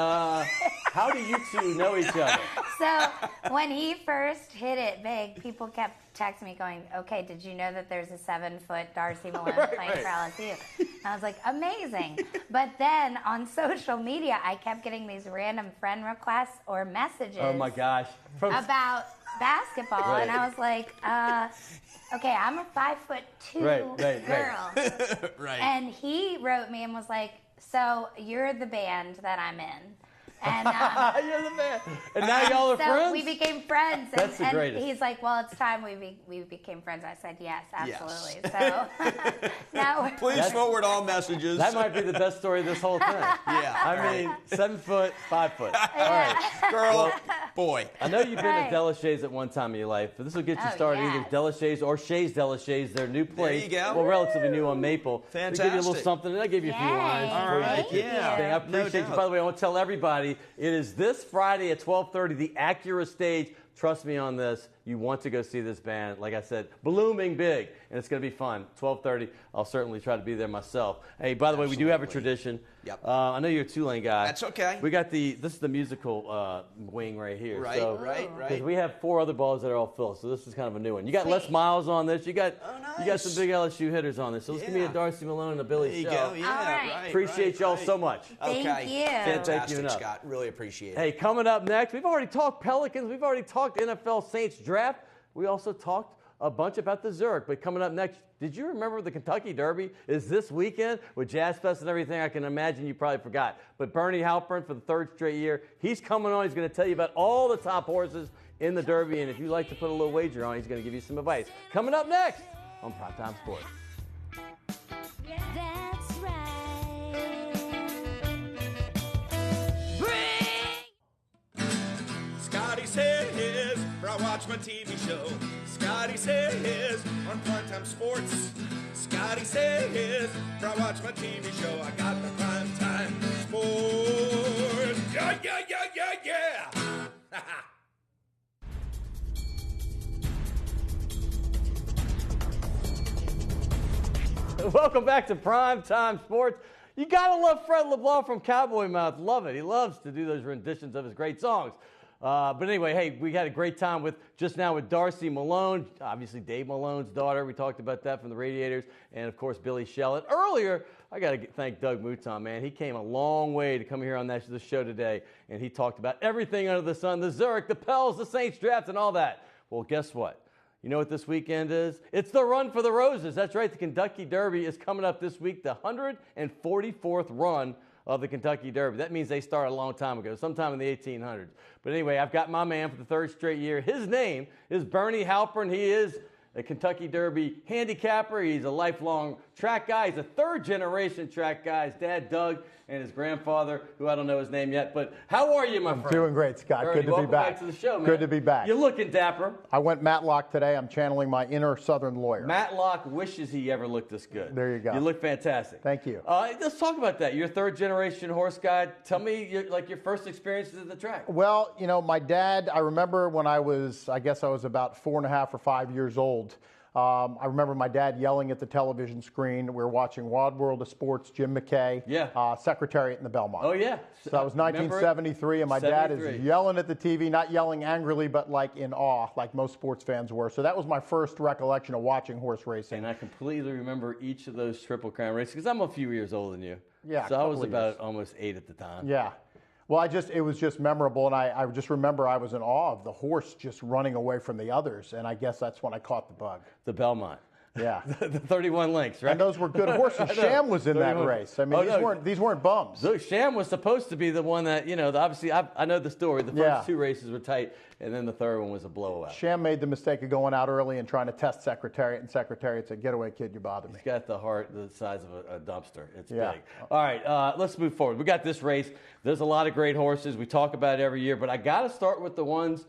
S1: How do you two know each other?
S7: So when he first hit it big, people kept texting me going, okay, did you know that there's a 7-foot Darcy Malone playing for LSU? And I was like, amazing. But then on social media, I kept getting these random friend requests or messages.
S1: Oh my gosh.
S7: About basketball.
S1: Right.
S7: And I was like, okay, I'm a 5'2" girl.
S8: Right.
S7: And he wrote me and was like, so you're the band that I'm in. And
S1: you're the man. And now y'all are
S7: so
S1: friends?
S7: we became friends.
S1: That's the greatest.
S7: He's like, well, it's time we became friends. I said, yes, absolutely. Yes. So now we're...
S8: Please forward all messages.
S1: That might be the best story of this whole thing.
S8: Yeah.
S1: I mean, 7 foot, 5 foot. All
S7: Yeah.
S1: right.
S8: Girl, boy.
S1: I know you've been
S7: Right.
S1: at Delachey's at one time in your life, but this will get you
S7: Oh,
S1: started.
S7: yes.
S1: Either Delachey's or Shays Delachey's, their new place.
S8: you go.
S1: Well, relatively new on Maple.
S8: Fantastic.
S1: They give you a little something, and I give you a few
S7: Yay.
S1: lines before you
S7: Thank
S1: get your
S8: you.
S1: thing. I
S8: No
S1: appreciate you.
S8: doubt.
S1: By the way, I want to tell everybody, it is this Friday at 12:30, the Acura stage. Trust me on this. You want to go see this band. Like I said, blooming big, and it's going to be fun. 12:30. I'll certainly try to be there myself. Hey, by the way, we do have a tradition.
S8: Yep.
S1: I know you're a Tulane guy.
S8: That's okay.
S1: We got this is the musical wing right here.
S8: Right,
S1: so,
S8: right.
S1: Because we have 4 other balls that are all filled, so this is kind of a new one. You got Les
S7: Sweet.
S1: Miles on this. You got
S8: Oh,
S1: you got some
S8: nice.
S1: big LSU hitters on this. So let's give me a
S8: Yeah.
S1: Darcy Malone and a Billy
S8: There you
S1: Show.
S8: go. Yeah,
S7: All right.
S8: right.
S1: Appreciate y'all so much.
S7: Thank
S8: Okay.
S7: you.
S1: Can't thank you
S8: Fantastic,
S1: enough.
S8: Scott. Really appreciate it.
S1: Hey, coming up next, we've already talked Pelicans. We've already talked NFL Saints draft. We also talked a bunch about the Zurich. But coming up next, did you remember the Kentucky Derby is this weekend with Jazz Fest and everything? I can imagine you probably forgot. But Bernie Halprin for the 3rd straight year, he's coming on. He's going to tell you about all the top horses in the Derby. And if you like to put a little wager on, he's going to give you some advice. Coming up next on Primetime Sports.
S6: That's right.
S9: Scotty says, for I watch my TV show. Scotty says, on Primetime Sports. Scotty says, for I watch my TV show. I got the Primetime Sports. Yeah, yeah, yeah, yeah, yeah.
S1: Welcome back to Primetime Sports. You gotta love Fred LeBlanc from Cowboy Mouth. Love it. He loves to do those renditions of his great songs. But anyway, hey, we had a great time with Darcy Malone, obviously Dave Malone's daughter. We talked about that from the Radiators, and of course Billy Shellett. Earlier, I got to thank Doug Mouton, man. He came a long way to come here on the show today, and he talked about everything under the sun, the Zurich, the Pels, the Saints draft, and all that. Well, guess what? You know what this weekend is? It's the Run for the Roses. That's right. The Kentucky Derby is coming up this week, the 144th run of the Kentucky Derby. That means they started a long time ago, sometime in the 1800s. But anyway, I've got my man for the 3rd straight year. His name is Bernie Halprin. He is a Kentucky Derby handicapper. He's a lifelong track guy. He's a 3rd-generation track guy. His dad, Doug, and his grandfather, who I don't know his name yet. But how are you, my friend?
S10: Doing great, Scott.
S1: Bernie,
S10: Good to be
S1: welcome
S10: back.
S1: back to the show, man.
S10: Good to be back.
S1: You're looking dapper.
S10: I went Matlock today. I'm channeling my inner Southern lawyer.
S1: Matlock wishes he ever looked this good.
S10: There you go.
S1: You look fantastic.
S10: Thank you.
S1: Let's talk about that. You're a 3rd-generation horse guy. Tell me your first experiences at the track.
S10: Well, you know, my dad, I remember when I was about 4.5 or 5 years old. I remember my dad yelling at the television screen. We were watching Wild World of Sports, Jim McKay, Secretariat in the Belmont.
S1: Oh, yeah.
S10: So that was 1973, and my dad is yelling at the TV, not yelling angrily, but like in awe, like most sports fans were. So that was my first recollection of watching horse racing.
S1: And I completely remember each of those Triple Crown races because I'm a few years older than you.
S10: Yeah,
S1: so I was about almost 8 at the time.
S10: Yeah. Well, it was just memorable, and I just remember I was in awe of the horse just running away from the others, and I guess that's when I caught the bug.
S1: The Belmont.
S10: Yeah.
S1: The 31 links, right?
S10: And those were good horses. Sham was in that race. I mean, these weren't bums.
S1: Look, Sham was supposed to be the one that, obviously I know the story. The first 2 races were tight, and then the 3rd one was a blowout.
S10: Sham made the mistake of going out early and trying to test Secretariat, and Secretariat said, "Get away, kid, you bother me."
S1: He's got the heart the size of a dumpster. It's big. All right, let's move forward. We got this race. There's a lot of great horses. We talk about it every year, but I got to start with the ones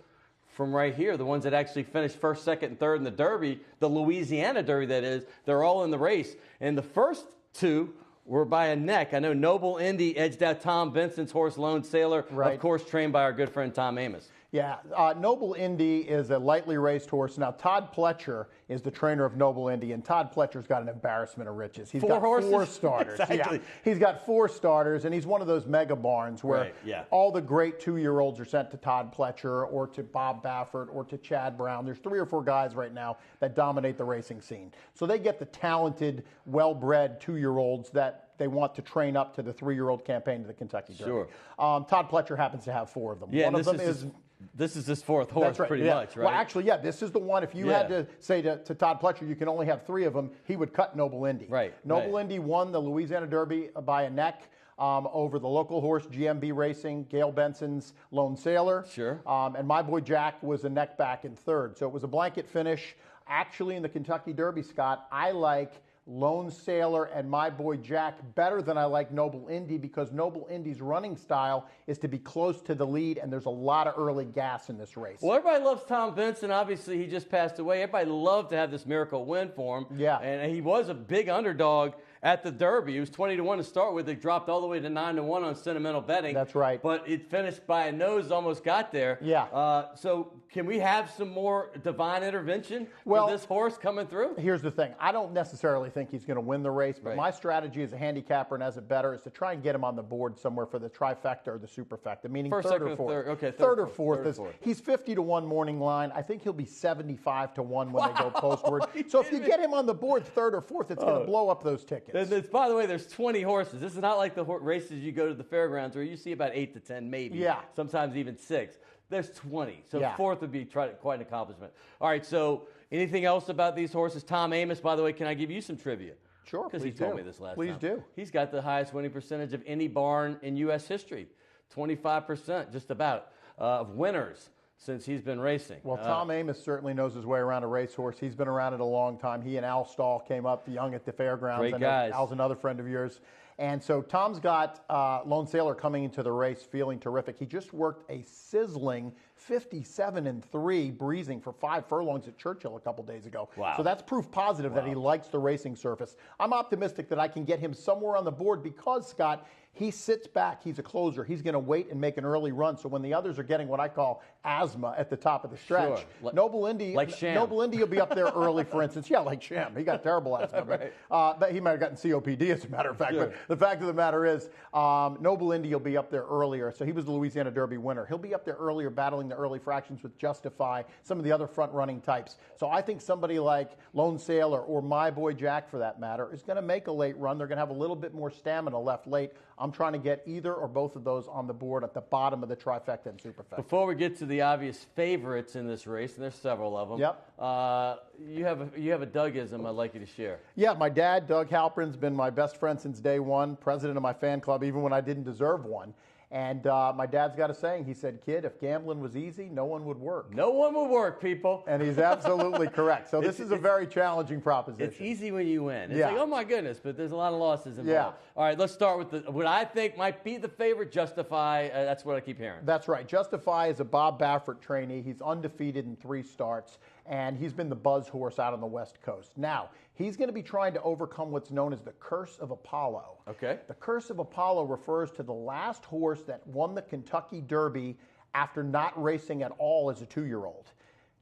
S1: from right here, the ones that actually finished 1st, 2nd, and 3rd in the Derby, the Louisiana Derby, that is. They're all in the race. And the first 2 were by a neck. I know Noble Indy edged out Tom Benson's horse, Lone Sailor, of course, trained by our good friend Tom Amoss.
S10: Yeah, Noble Indy is a lightly raced horse. Now, Todd Pletcher is the trainer of Noble Indy, and Todd Pletcher's got an embarrassment of riches. He's got
S1: horses?
S10: 4 starters.
S1: Exactly.
S10: Yeah, he's got 4 starters, and he's one of those mega barns where all the great 2-year-olds are sent to Todd Pletcher or to Bob Baffert or to Chad Brown. There's 3 or 4 guys right now that dominate the racing scene. So they get the talented, well-bred 2-year-olds that they want to train up to the 3-year-old campaign to the Kentucky Derby.
S1: Sure.
S10: Todd Pletcher happens to have 4 of them.
S1: Yeah,
S10: one of them is...
S1: This is his 4th horse, pretty much, right?
S10: Well, actually, this is the one. If you had to say to Todd Pletcher, you can only have 3 of them, he would cut Noble Indy.
S1: Right.
S10: Noble Indy won the Louisiana Derby by a neck over the local horse, GMB Racing, Gail Benson's Lone Sailor.
S1: Sure.
S10: And my boy Jack was a neck back in 3rd. So it was a blanket finish. Actually, in the Kentucky Derby, Scott, I like Lone Sailor and my boy Jack better than I like Noble Indy, because Noble Indy's running style is to be close to the lead, and there's a lot of early gas in this race.
S1: Well, everybody loves Tom Benson. Obviously, he just passed away. Everybody loved to have this miracle win for him.
S10: Yeah.
S1: And he was a big underdog at the Derby. He was 20-1 to start with. It dropped all the way to 9-1 on sentimental betting.
S10: That's right.
S1: But it finished by a nose, almost got there.
S10: Yeah.
S1: So can we have some more divine intervention for this horse coming through?
S10: Here's the thing. I don't necessarily think he's going to win the race, but my strategy as a handicapper and as a bettor is to try and get him on the board somewhere for the trifecta or the superfecta, meaning
S1: First,
S10: 3rd
S1: second,
S10: or 4th.
S1: third. Okay,
S10: third or fourth. He's 50-1 morning line. I think he'll be 75-1 when they go postward. So if you get him on the board 3rd or 4th, it's going to blow up those tickets.
S1: By the way, there's 20 horses. This is not like the races you go to the fairgrounds where you see about 8 to 10 maybe.
S10: Yeah.
S1: Sometimes even 6. There's 20. So 4th would be quite an accomplishment. All right, so anything else about these horses? Tom Amos, by the way, can I give you some trivia?
S10: Sure,
S1: because he told me this last time.
S10: Please do.
S1: He's got the highest winning percentage of any barn in U.S. history, 25%, just about, of winners since he's been racing.
S10: Well, Tom Amos certainly knows his way around a racehorse. He's been around it a long time. He and Al Stahl came up young at the fairgrounds.
S1: Great guys.
S10: Al's another friend of yours. And so Tom's got Lone Sailor coming into the race feeling terrific. He just worked a sizzling 57-3 breezing for 5 furlongs at Churchill a couple days ago.
S1: Wow.
S10: So that's proof positive that he likes the racing surface. I'm optimistic that I can get him somewhere on the board because, Scott, he sits back. He's a closer. He's going to wait and make an early run. So when the others are getting what I call asthma at the top of the stretch, Noble Indy,
S1: like Sham.
S10: Noble Indy will be up there early, for instance. Yeah, like Sham. He got terrible asthma. But he might have gotten COPD, as a matter of fact.
S1: Sure.
S10: But the fact of the matter is, Noble Indy will be up there earlier. So he was the Louisiana Derby winner. He'll be up there earlier battling the early fractions with Justify, some of the other front-running types. So I think somebody like Lone Sailor or my boy Jack, for that matter, is going to make a late run. They're going to have a little bit more stamina left late. I'm trying to get either or both of those on the board at the bottom of the trifecta and superfecta.
S1: Before we get to the obvious favorites in this race, and there's several of them. You have a Dougism I'd like you to share.
S10: Yeah, my dad, Doug Halprin's been my best friend since day one, president of my fan club, even when I didn't deserve one. And my dad's got a saying. He said, "Kid, if gambling was easy, no one would work."
S1: No one would work, people.
S10: And he's absolutely correct. So this is a very challenging proposition.
S1: It's easy when you win. It's like, oh my goodness, but there's a lot of losses involved.
S10: Yeah.
S1: All right, let's start with what I think might be the favorite, Justify. That's what I keep hearing.
S10: That's right. Justify is a Bob Baffert trainee. He's undefeated in 3 starts, and he's been the buzz horse out on the West Coast. Now, he's going to be trying to overcome what's known as the Curse of Apollo.
S1: Okay.
S10: The Curse of Apollo refers to the last horse that won the Kentucky Derby after not racing at all as a 2-year-old.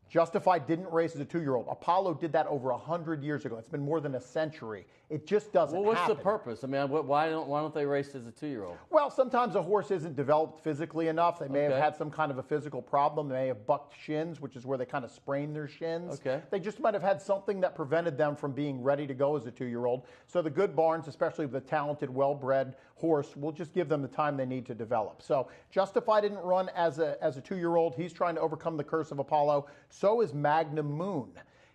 S10: Justify didn't race as a 2-year-old. Apollo did that over 100 years ago. It's been more than a century. It just doesn't happen.
S1: Well, what's the purpose? I mean, why don't they race as a 2-year-old?
S10: Well, sometimes a horse isn't developed physically enough. They may have had some kind of a physical problem. They may have bucked shins, which is where they kind of sprain their shins.
S1: Okay.
S10: They just might have had something that prevented them from being ready to go as a 2-year-old. So the good barns, especially the talented, well-bred horse, will just give them the time they need to develop. So Justify didn't run as a 2-year-old. He's trying to overcome the Curse of Apollo. So is Magnum Moon.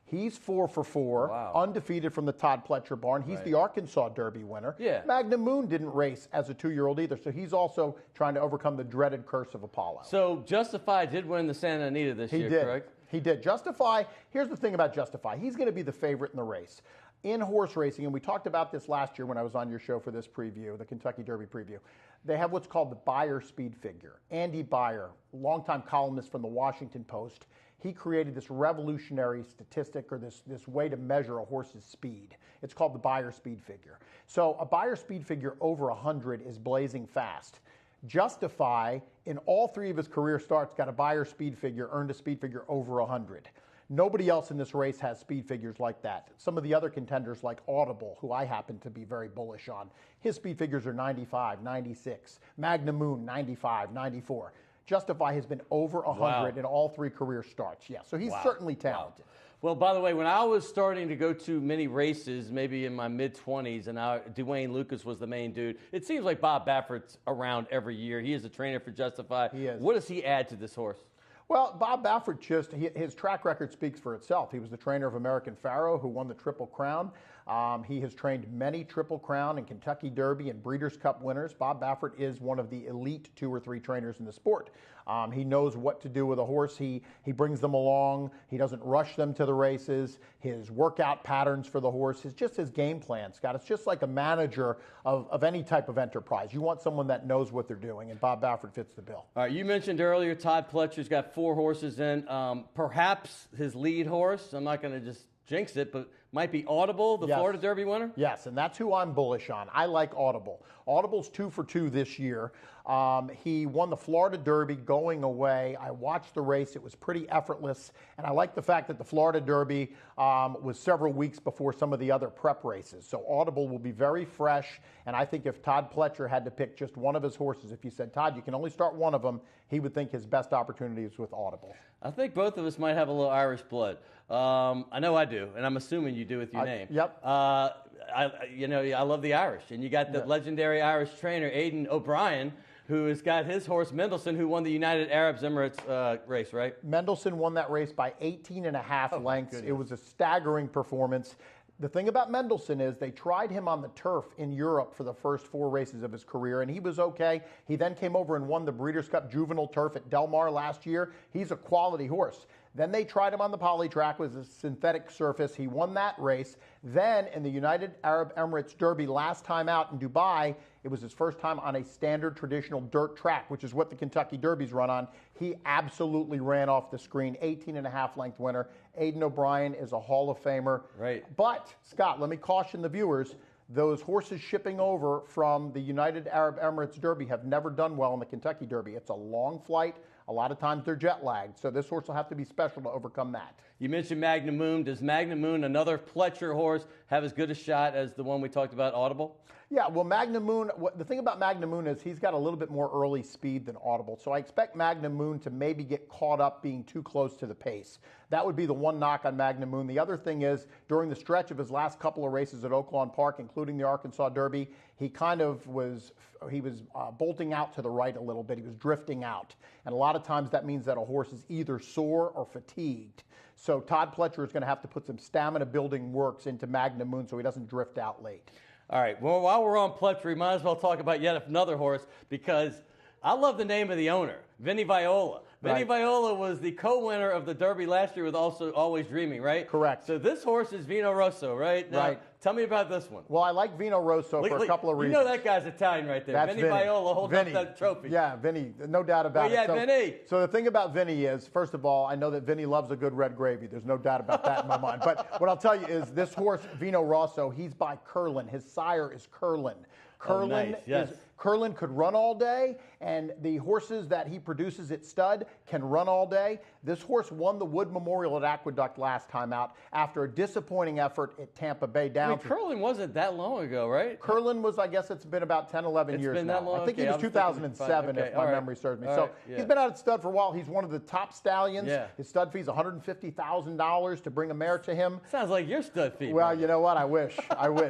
S10: He's 4 for 4, undefeated from the Todd Pletcher barn. He's the Arkansas Derby winner.
S1: Yeah.
S10: Magnum Moon didn't race as a 2-year-old either, so he's also trying to overcome the dreaded Curse of Apollo.
S1: So Justify did win the Santa Anita this year, correct?
S10: He did. Justify, here's the thing about Justify. He's going to be the favorite in the race. In horse racing, and we talked about this last year when I was on your show for this preview, the Kentucky Derby preview, they have what's called the Beyer speed figure. Andy Beyer, longtime columnist from the Washington Post, he created this revolutionary statistic or this way to measure a horse's speed. It's called the Beyer speed figure. So a Beyer speed figure over 100 is blazing fast. Justify, in all 3 of his career starts, got a Beyer speed figure, earned a speed figure over 100. Nobody else in this race has speed figures like that. Some of the other contenders like Audible, who I happen to be very bullish on, his speed figures are 95, 96. Moon, 95, 94. Justify has been over 100 in all 3 career starts. Yeah, so he's certainly talented.
S1: Well, by the way, when I was starting to go to many races, maybe in my mid-20s, and Dwayne Lucas was the main dude, it seems like Bob Baffert's around every year. He is a trainer for Justify.
S10: He is.
S1: What does he add to this horse?
S10: Well, Bob Baffert his track record speaks for itself. He was the trainer of American Pharoah, who won the Triple Crown. He has trained many Triple Crown and Kentucky Derby and Breeders' Cup winners. Bob Baffert is one of the elite 2 or 3 trainers in the sport. He knows what to do with a horse. He brings them along. He doesn't rush them to the races. His workout patterns for the horse is just his game plan, Scott. It's just like a manager of any type of enterprise. You want someone that knows what they're doing, and Bob Baffert fits the bill.
S1: All right, you mentioned earlier Todd Pletcher's got 4 horses in. Perhaps his lead horse, I'm not going to just jinx it, but might be Audible, the Florida Derby winner?
S10: Yes, and that's who I'm bullish on. I like Audible. Audible's 2 for 2 this year. He won the Florida Derby going away. I watched the race. It was pretty effortless, and I like the fact that the Florida Derby was several weeks before some of the other prep races. So Audible will be very fresh, and I think if Todd Pletcher had to pick just one of his horses, if you said, Todd, you can only start one of them, he would think his best opportunity is with Audible.
S1: I think both of us might have a little Irish blood. I know I do, and I'm assuming you do with your name.
S10: Yep.
S1: I love the Irish, and you got the legendary Irish trainer Aidan O'Brien, who has got his horse Mendelssohn, who won the United Arab Emirates race, right?
S10: Mendelssohn won that race by 18.5 lengths. It was a staggering performance. The thing about Mendelssohn is they tried him on the turf in Europe for the first 4 races of his career, and he was okay. He then came over and won the Breeders' Cup Juvenile Turf at Del Mar last year. He's a quality horse. Then they tried him on the poly track with a synthetic surface. He won that race. Then in the United Arab Emirates Derby last time out in Dubai, it was his first time on a standard traditional dirt track, which is what the Kentucky Derby's run on. He absolutely ran off the screen, 18.5 length winner. Aidan O'Brien is a Hall of Famer.
S1: Right.
S10: But, Scott, let me caution the viewers, those horses shipping over from the United Arab Emirates Derby have never done well in the Kentucky Derby. It's a long flight. A lot of times they're jet lagged, so this horse will have to be special to overcome that.
S1: You mentioned Moon. Does Moon, another Pletcher horse, have as good a shot as the one we talked about, Audible?
S10: Yeah, well, Moon, the thing about Moon is he's got a little bit more early speed than Audible, so I expect Moon to maybe get caught up being too close to the pace. That would be the one knock on Moon. The other thing is, during the stretch of his last couple of races at Oaklawn Park, including the Arkansas Derby, he was bolting out to the right a little bit. He was drifting out. And a lot of times that means that a horse is either sore or fatigued. So Todd Pletcher is going to have to put some stamina building works into Moon so he doesn't drift out late.
S1: All right, well, while we're on Pletcher, we might as well talk about yet another horse because I love the name of the owner, Vinny Viola. Vinny Viola was the co-winner of the Derby last year with also Always Dreaming, right?
S10: Correct.
S1: So this horse is Vino Rosso, right? Now,
S10: right.
S1: Tell me about this one.
S10: Well, I like Vino Rosso for a couple of reasons.
S1: You know that guy's Italian right there.
S10: That's
S1: Vinny Viola holds up that trophy.
S10: Yeah, Vinny, no doubt about it.
S1: Yeah, Vinny.
S10: So the thing about Vinny is, first of all, I know that Vinny loves a good red gravy. There's no doubt about that in my mind. But what I'll tell you is this horse, Vino Rosso, he's by Curlin. His sire is Curlin. Curlin could run all day, and the horses that he produces at stud can run all day. This horse won the Wood Memorial at Aqueduct last time out after a disappointing effort at Tampa Bay Downs.
S1: Curlin wasn't that long ago, right?
S10: Curlin was, I guess it's been about 10, 11 years
S1: been
S10: now.
S1: That long?
S10: I think he was 2007, if my memory serves me. So he's been out at stud for a while. He's one of the top stallions.
S1: Yeah.
S10: His stud fee is $150,000 to bring a mare to him.
S1: Sounds like your stud fee.
S10: Well, you know what? I wish.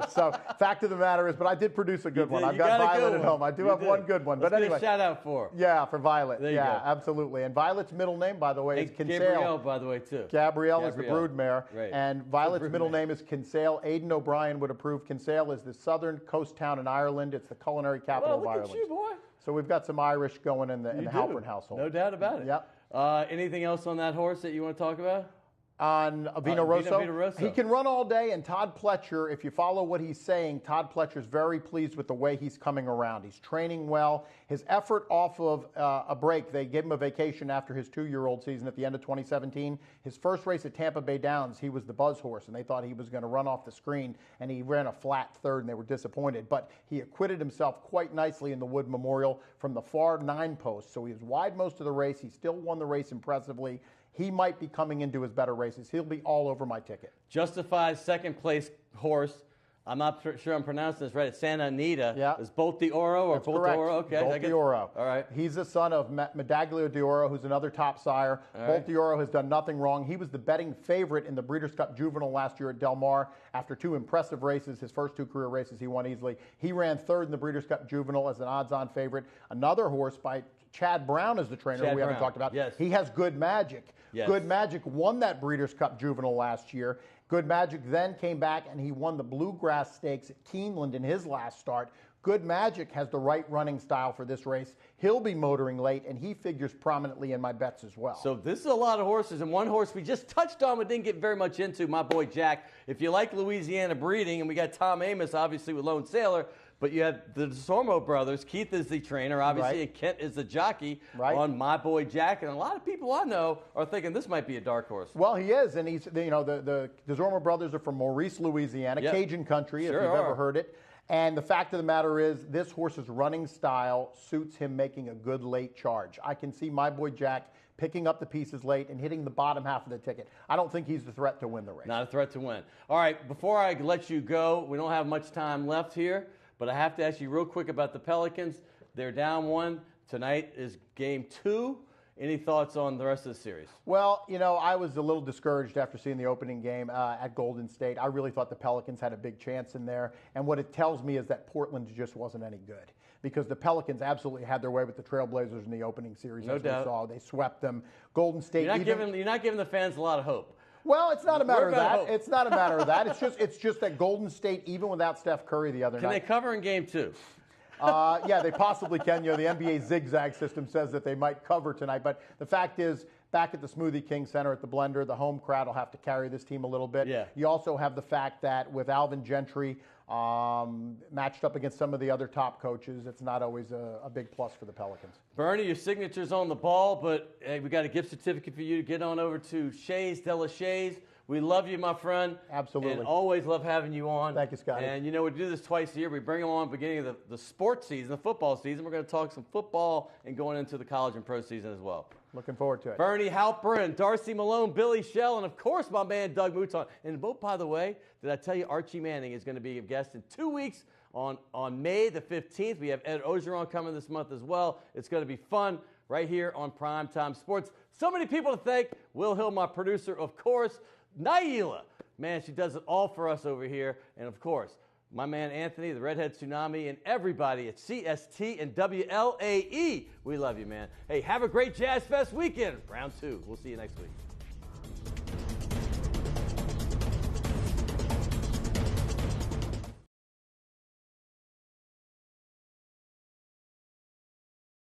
S10: So fact of the matter is, but I did produce a good one. I've got Violet at home. I do have one good one.
S1: But
S10: anyway,
S1: shout out for.
S10: Yeah, for Violet.
S1: There you go.
S10: Absolutely. And Violet's middle name, by the way, is Kinsale.
S1: Gabrielle, by the way, too.
S10: Gabrielle is the broodmare.
S1: Right.
S10: And Violet's middle name is Kinsale. Aidan O'Brien would approve. Kinsale is the southern coast town in Ireland. It's the culinary capital of Ireland.
S1: Look at you, boy.
S10: So we've got some Irish going in the Halprin household.
S1: No doubt about it.
S10: Yep.
S1: Anything else on that horse that you want to talk about?
S10: On Vino Rosso?
S1: Vino Rosso.
S10: He can run all day, and Todd Pletcher, if you follow what he's saying, Todd Pletcher's very pleased with the way he's coming around. He's training well. His effort off of a break, they gave him a vacation after his 2-year-old season at the end of 2017. His first race at Tampa Bay Downs, he was the buzz horse, and they thought he was going to run off the screen, and he ran a flat third, and they were disappointed. But he acquitted himself quite nicely in the Wood Memorial from the far 9 post, so he was wide most of the race. He still won the race impressively. He might be coming into his better races. He'll be all over my ticket.
S1: Justified second place horse. I'm not sure I'm pronouncing this right. It's Santa Anita.
S10: Yeah.
S1: Is Bolt d'Oro or
S10: That's
S1: Bolt
S10: correct.
S1: d'Oro? Okay.
S10: Bolt d'Oro.
S1: All right.
S10: He's the son of Medaglio d'Oro, who's another top sire.
S1: All
S10: Bolt
S1: right.
S10: d'Oro has done nothing wrong. He was the betting favorite in the Breeders' Cup Juvenile last year at Del Mar. After 2 impressive races, his first 2 career races, he won easily. He ran 3rd in the Breeders' Cup Juvenile as an odds-on favorite. Another horse by Chad Brown is the trainer
S1: Chad
S10: we haven't
S1: Brown.
S10: talked about.
S1: Yes.
S10: He has Good Magic.
S1: Yes.
S10: Good Magic won that Breeders' Cup Juvenile last year. Good Magic then came back and he won the Bluegrass Stakes at Keeneland in his last start. Good Magic has the right running style for this race. He'll be motoring late, and he figures prominently in my bets as well.
S1: So this is a lot of horses, and one horse we just touched on but didn't get very much into, my boy Jack. If you like Louisiana breeding, and we got Tom Amos, obviously, with Lone Sailor, but you have the DeSormo brothers. Keith is the trainer, obviously,
S10: Right.
S1: and Kent is the jockey
S10: Right.
S1: on my boy Jack. And a lot of people I know are thinking this might be a dark horse.
S10: Well, he is, and he's the DeSormo brothers are from Maurice, Louisiana,
S1: Yep.
S10: Cajun country,
S1: Sure
S10: if you've
S1: are.
S10: ever heard it. And the fact of the matter is, this horse's running style suits him making a good late charge. I can see my boy Jack picking up the pieces late and hitting the bottom half of the ticket. I don't think he's the threat to win the race.
S1: Not a threat to win. All right, before I let you go, we don't have much time left here, but I have to ask you real quick about the Pelicans. They're down 1. Tonight is game 2. Any thoughts on the rest of the series?
S10: Well, I was a little discouraged after seeing the opening game at Golden State. I really thought the Pelicans had a big chance in there. And what it tells me is that Portland just wasn't any good, because the Pelicans absolutely had their way with the Trailblazers in the opening series.
S1: No
S10: as
S1: doubt.
S10: we saw. They swept them. Golden State.
S1: You're not giving the fans a lot of hope.
S10: Well, it's not a matter of
S1: We're about
S10: that.
S1: hope.
S10: It's not a matter of that. It's just that Golden State, even without Steph Curry the other
S1: Can they
S10: night.
S1: cover in game 2?
S10: Yeah, they possibly can. The NBA zigzag system says that they might cover tonight. But the fact is, back at the Smoothie King Center at the Blender, the home crowd will have to carry this team a little bit.
S1: Yeah.
S10: You also have the fact that with Alvin Gentry matched up against some of the other top coaches, it's not always a big plus for the Pelicans.
S1: Bernie, your signature's on the ball, but hey, we got a gift certificate for you to get on over to Shays, Della Shays. We love you, my friend.
S10: Absolutely.
S1: And always love having you on.
S10: Thank you, Scotty.
S1: And we do this twice a year. We bring them on at the beginning of the sports season, the football season. We're going to talk some football and going into the college and pro season as well.
S10: Looking forward to it.
S1: Bernie Halprin, Darcy Malone, Billy Shell, and of course my man Doug Mouton. And by the way, did I tell you Archie Manning is going to be a guest in 2 weeks on May the 15th. We have Ed Ogeron coming this month as well. It's going to be fun right here on Primetime Sports. So many people to thank. Will Hill, my producer, of course. Naila, man, she does it all for us over here. And of course, my man Anthony, the Redhead Tsunami, and everybody at CST and WLAE. We love you, man. Hey, have a great Jazz Fest weekend. Round 2. We'll see you next week.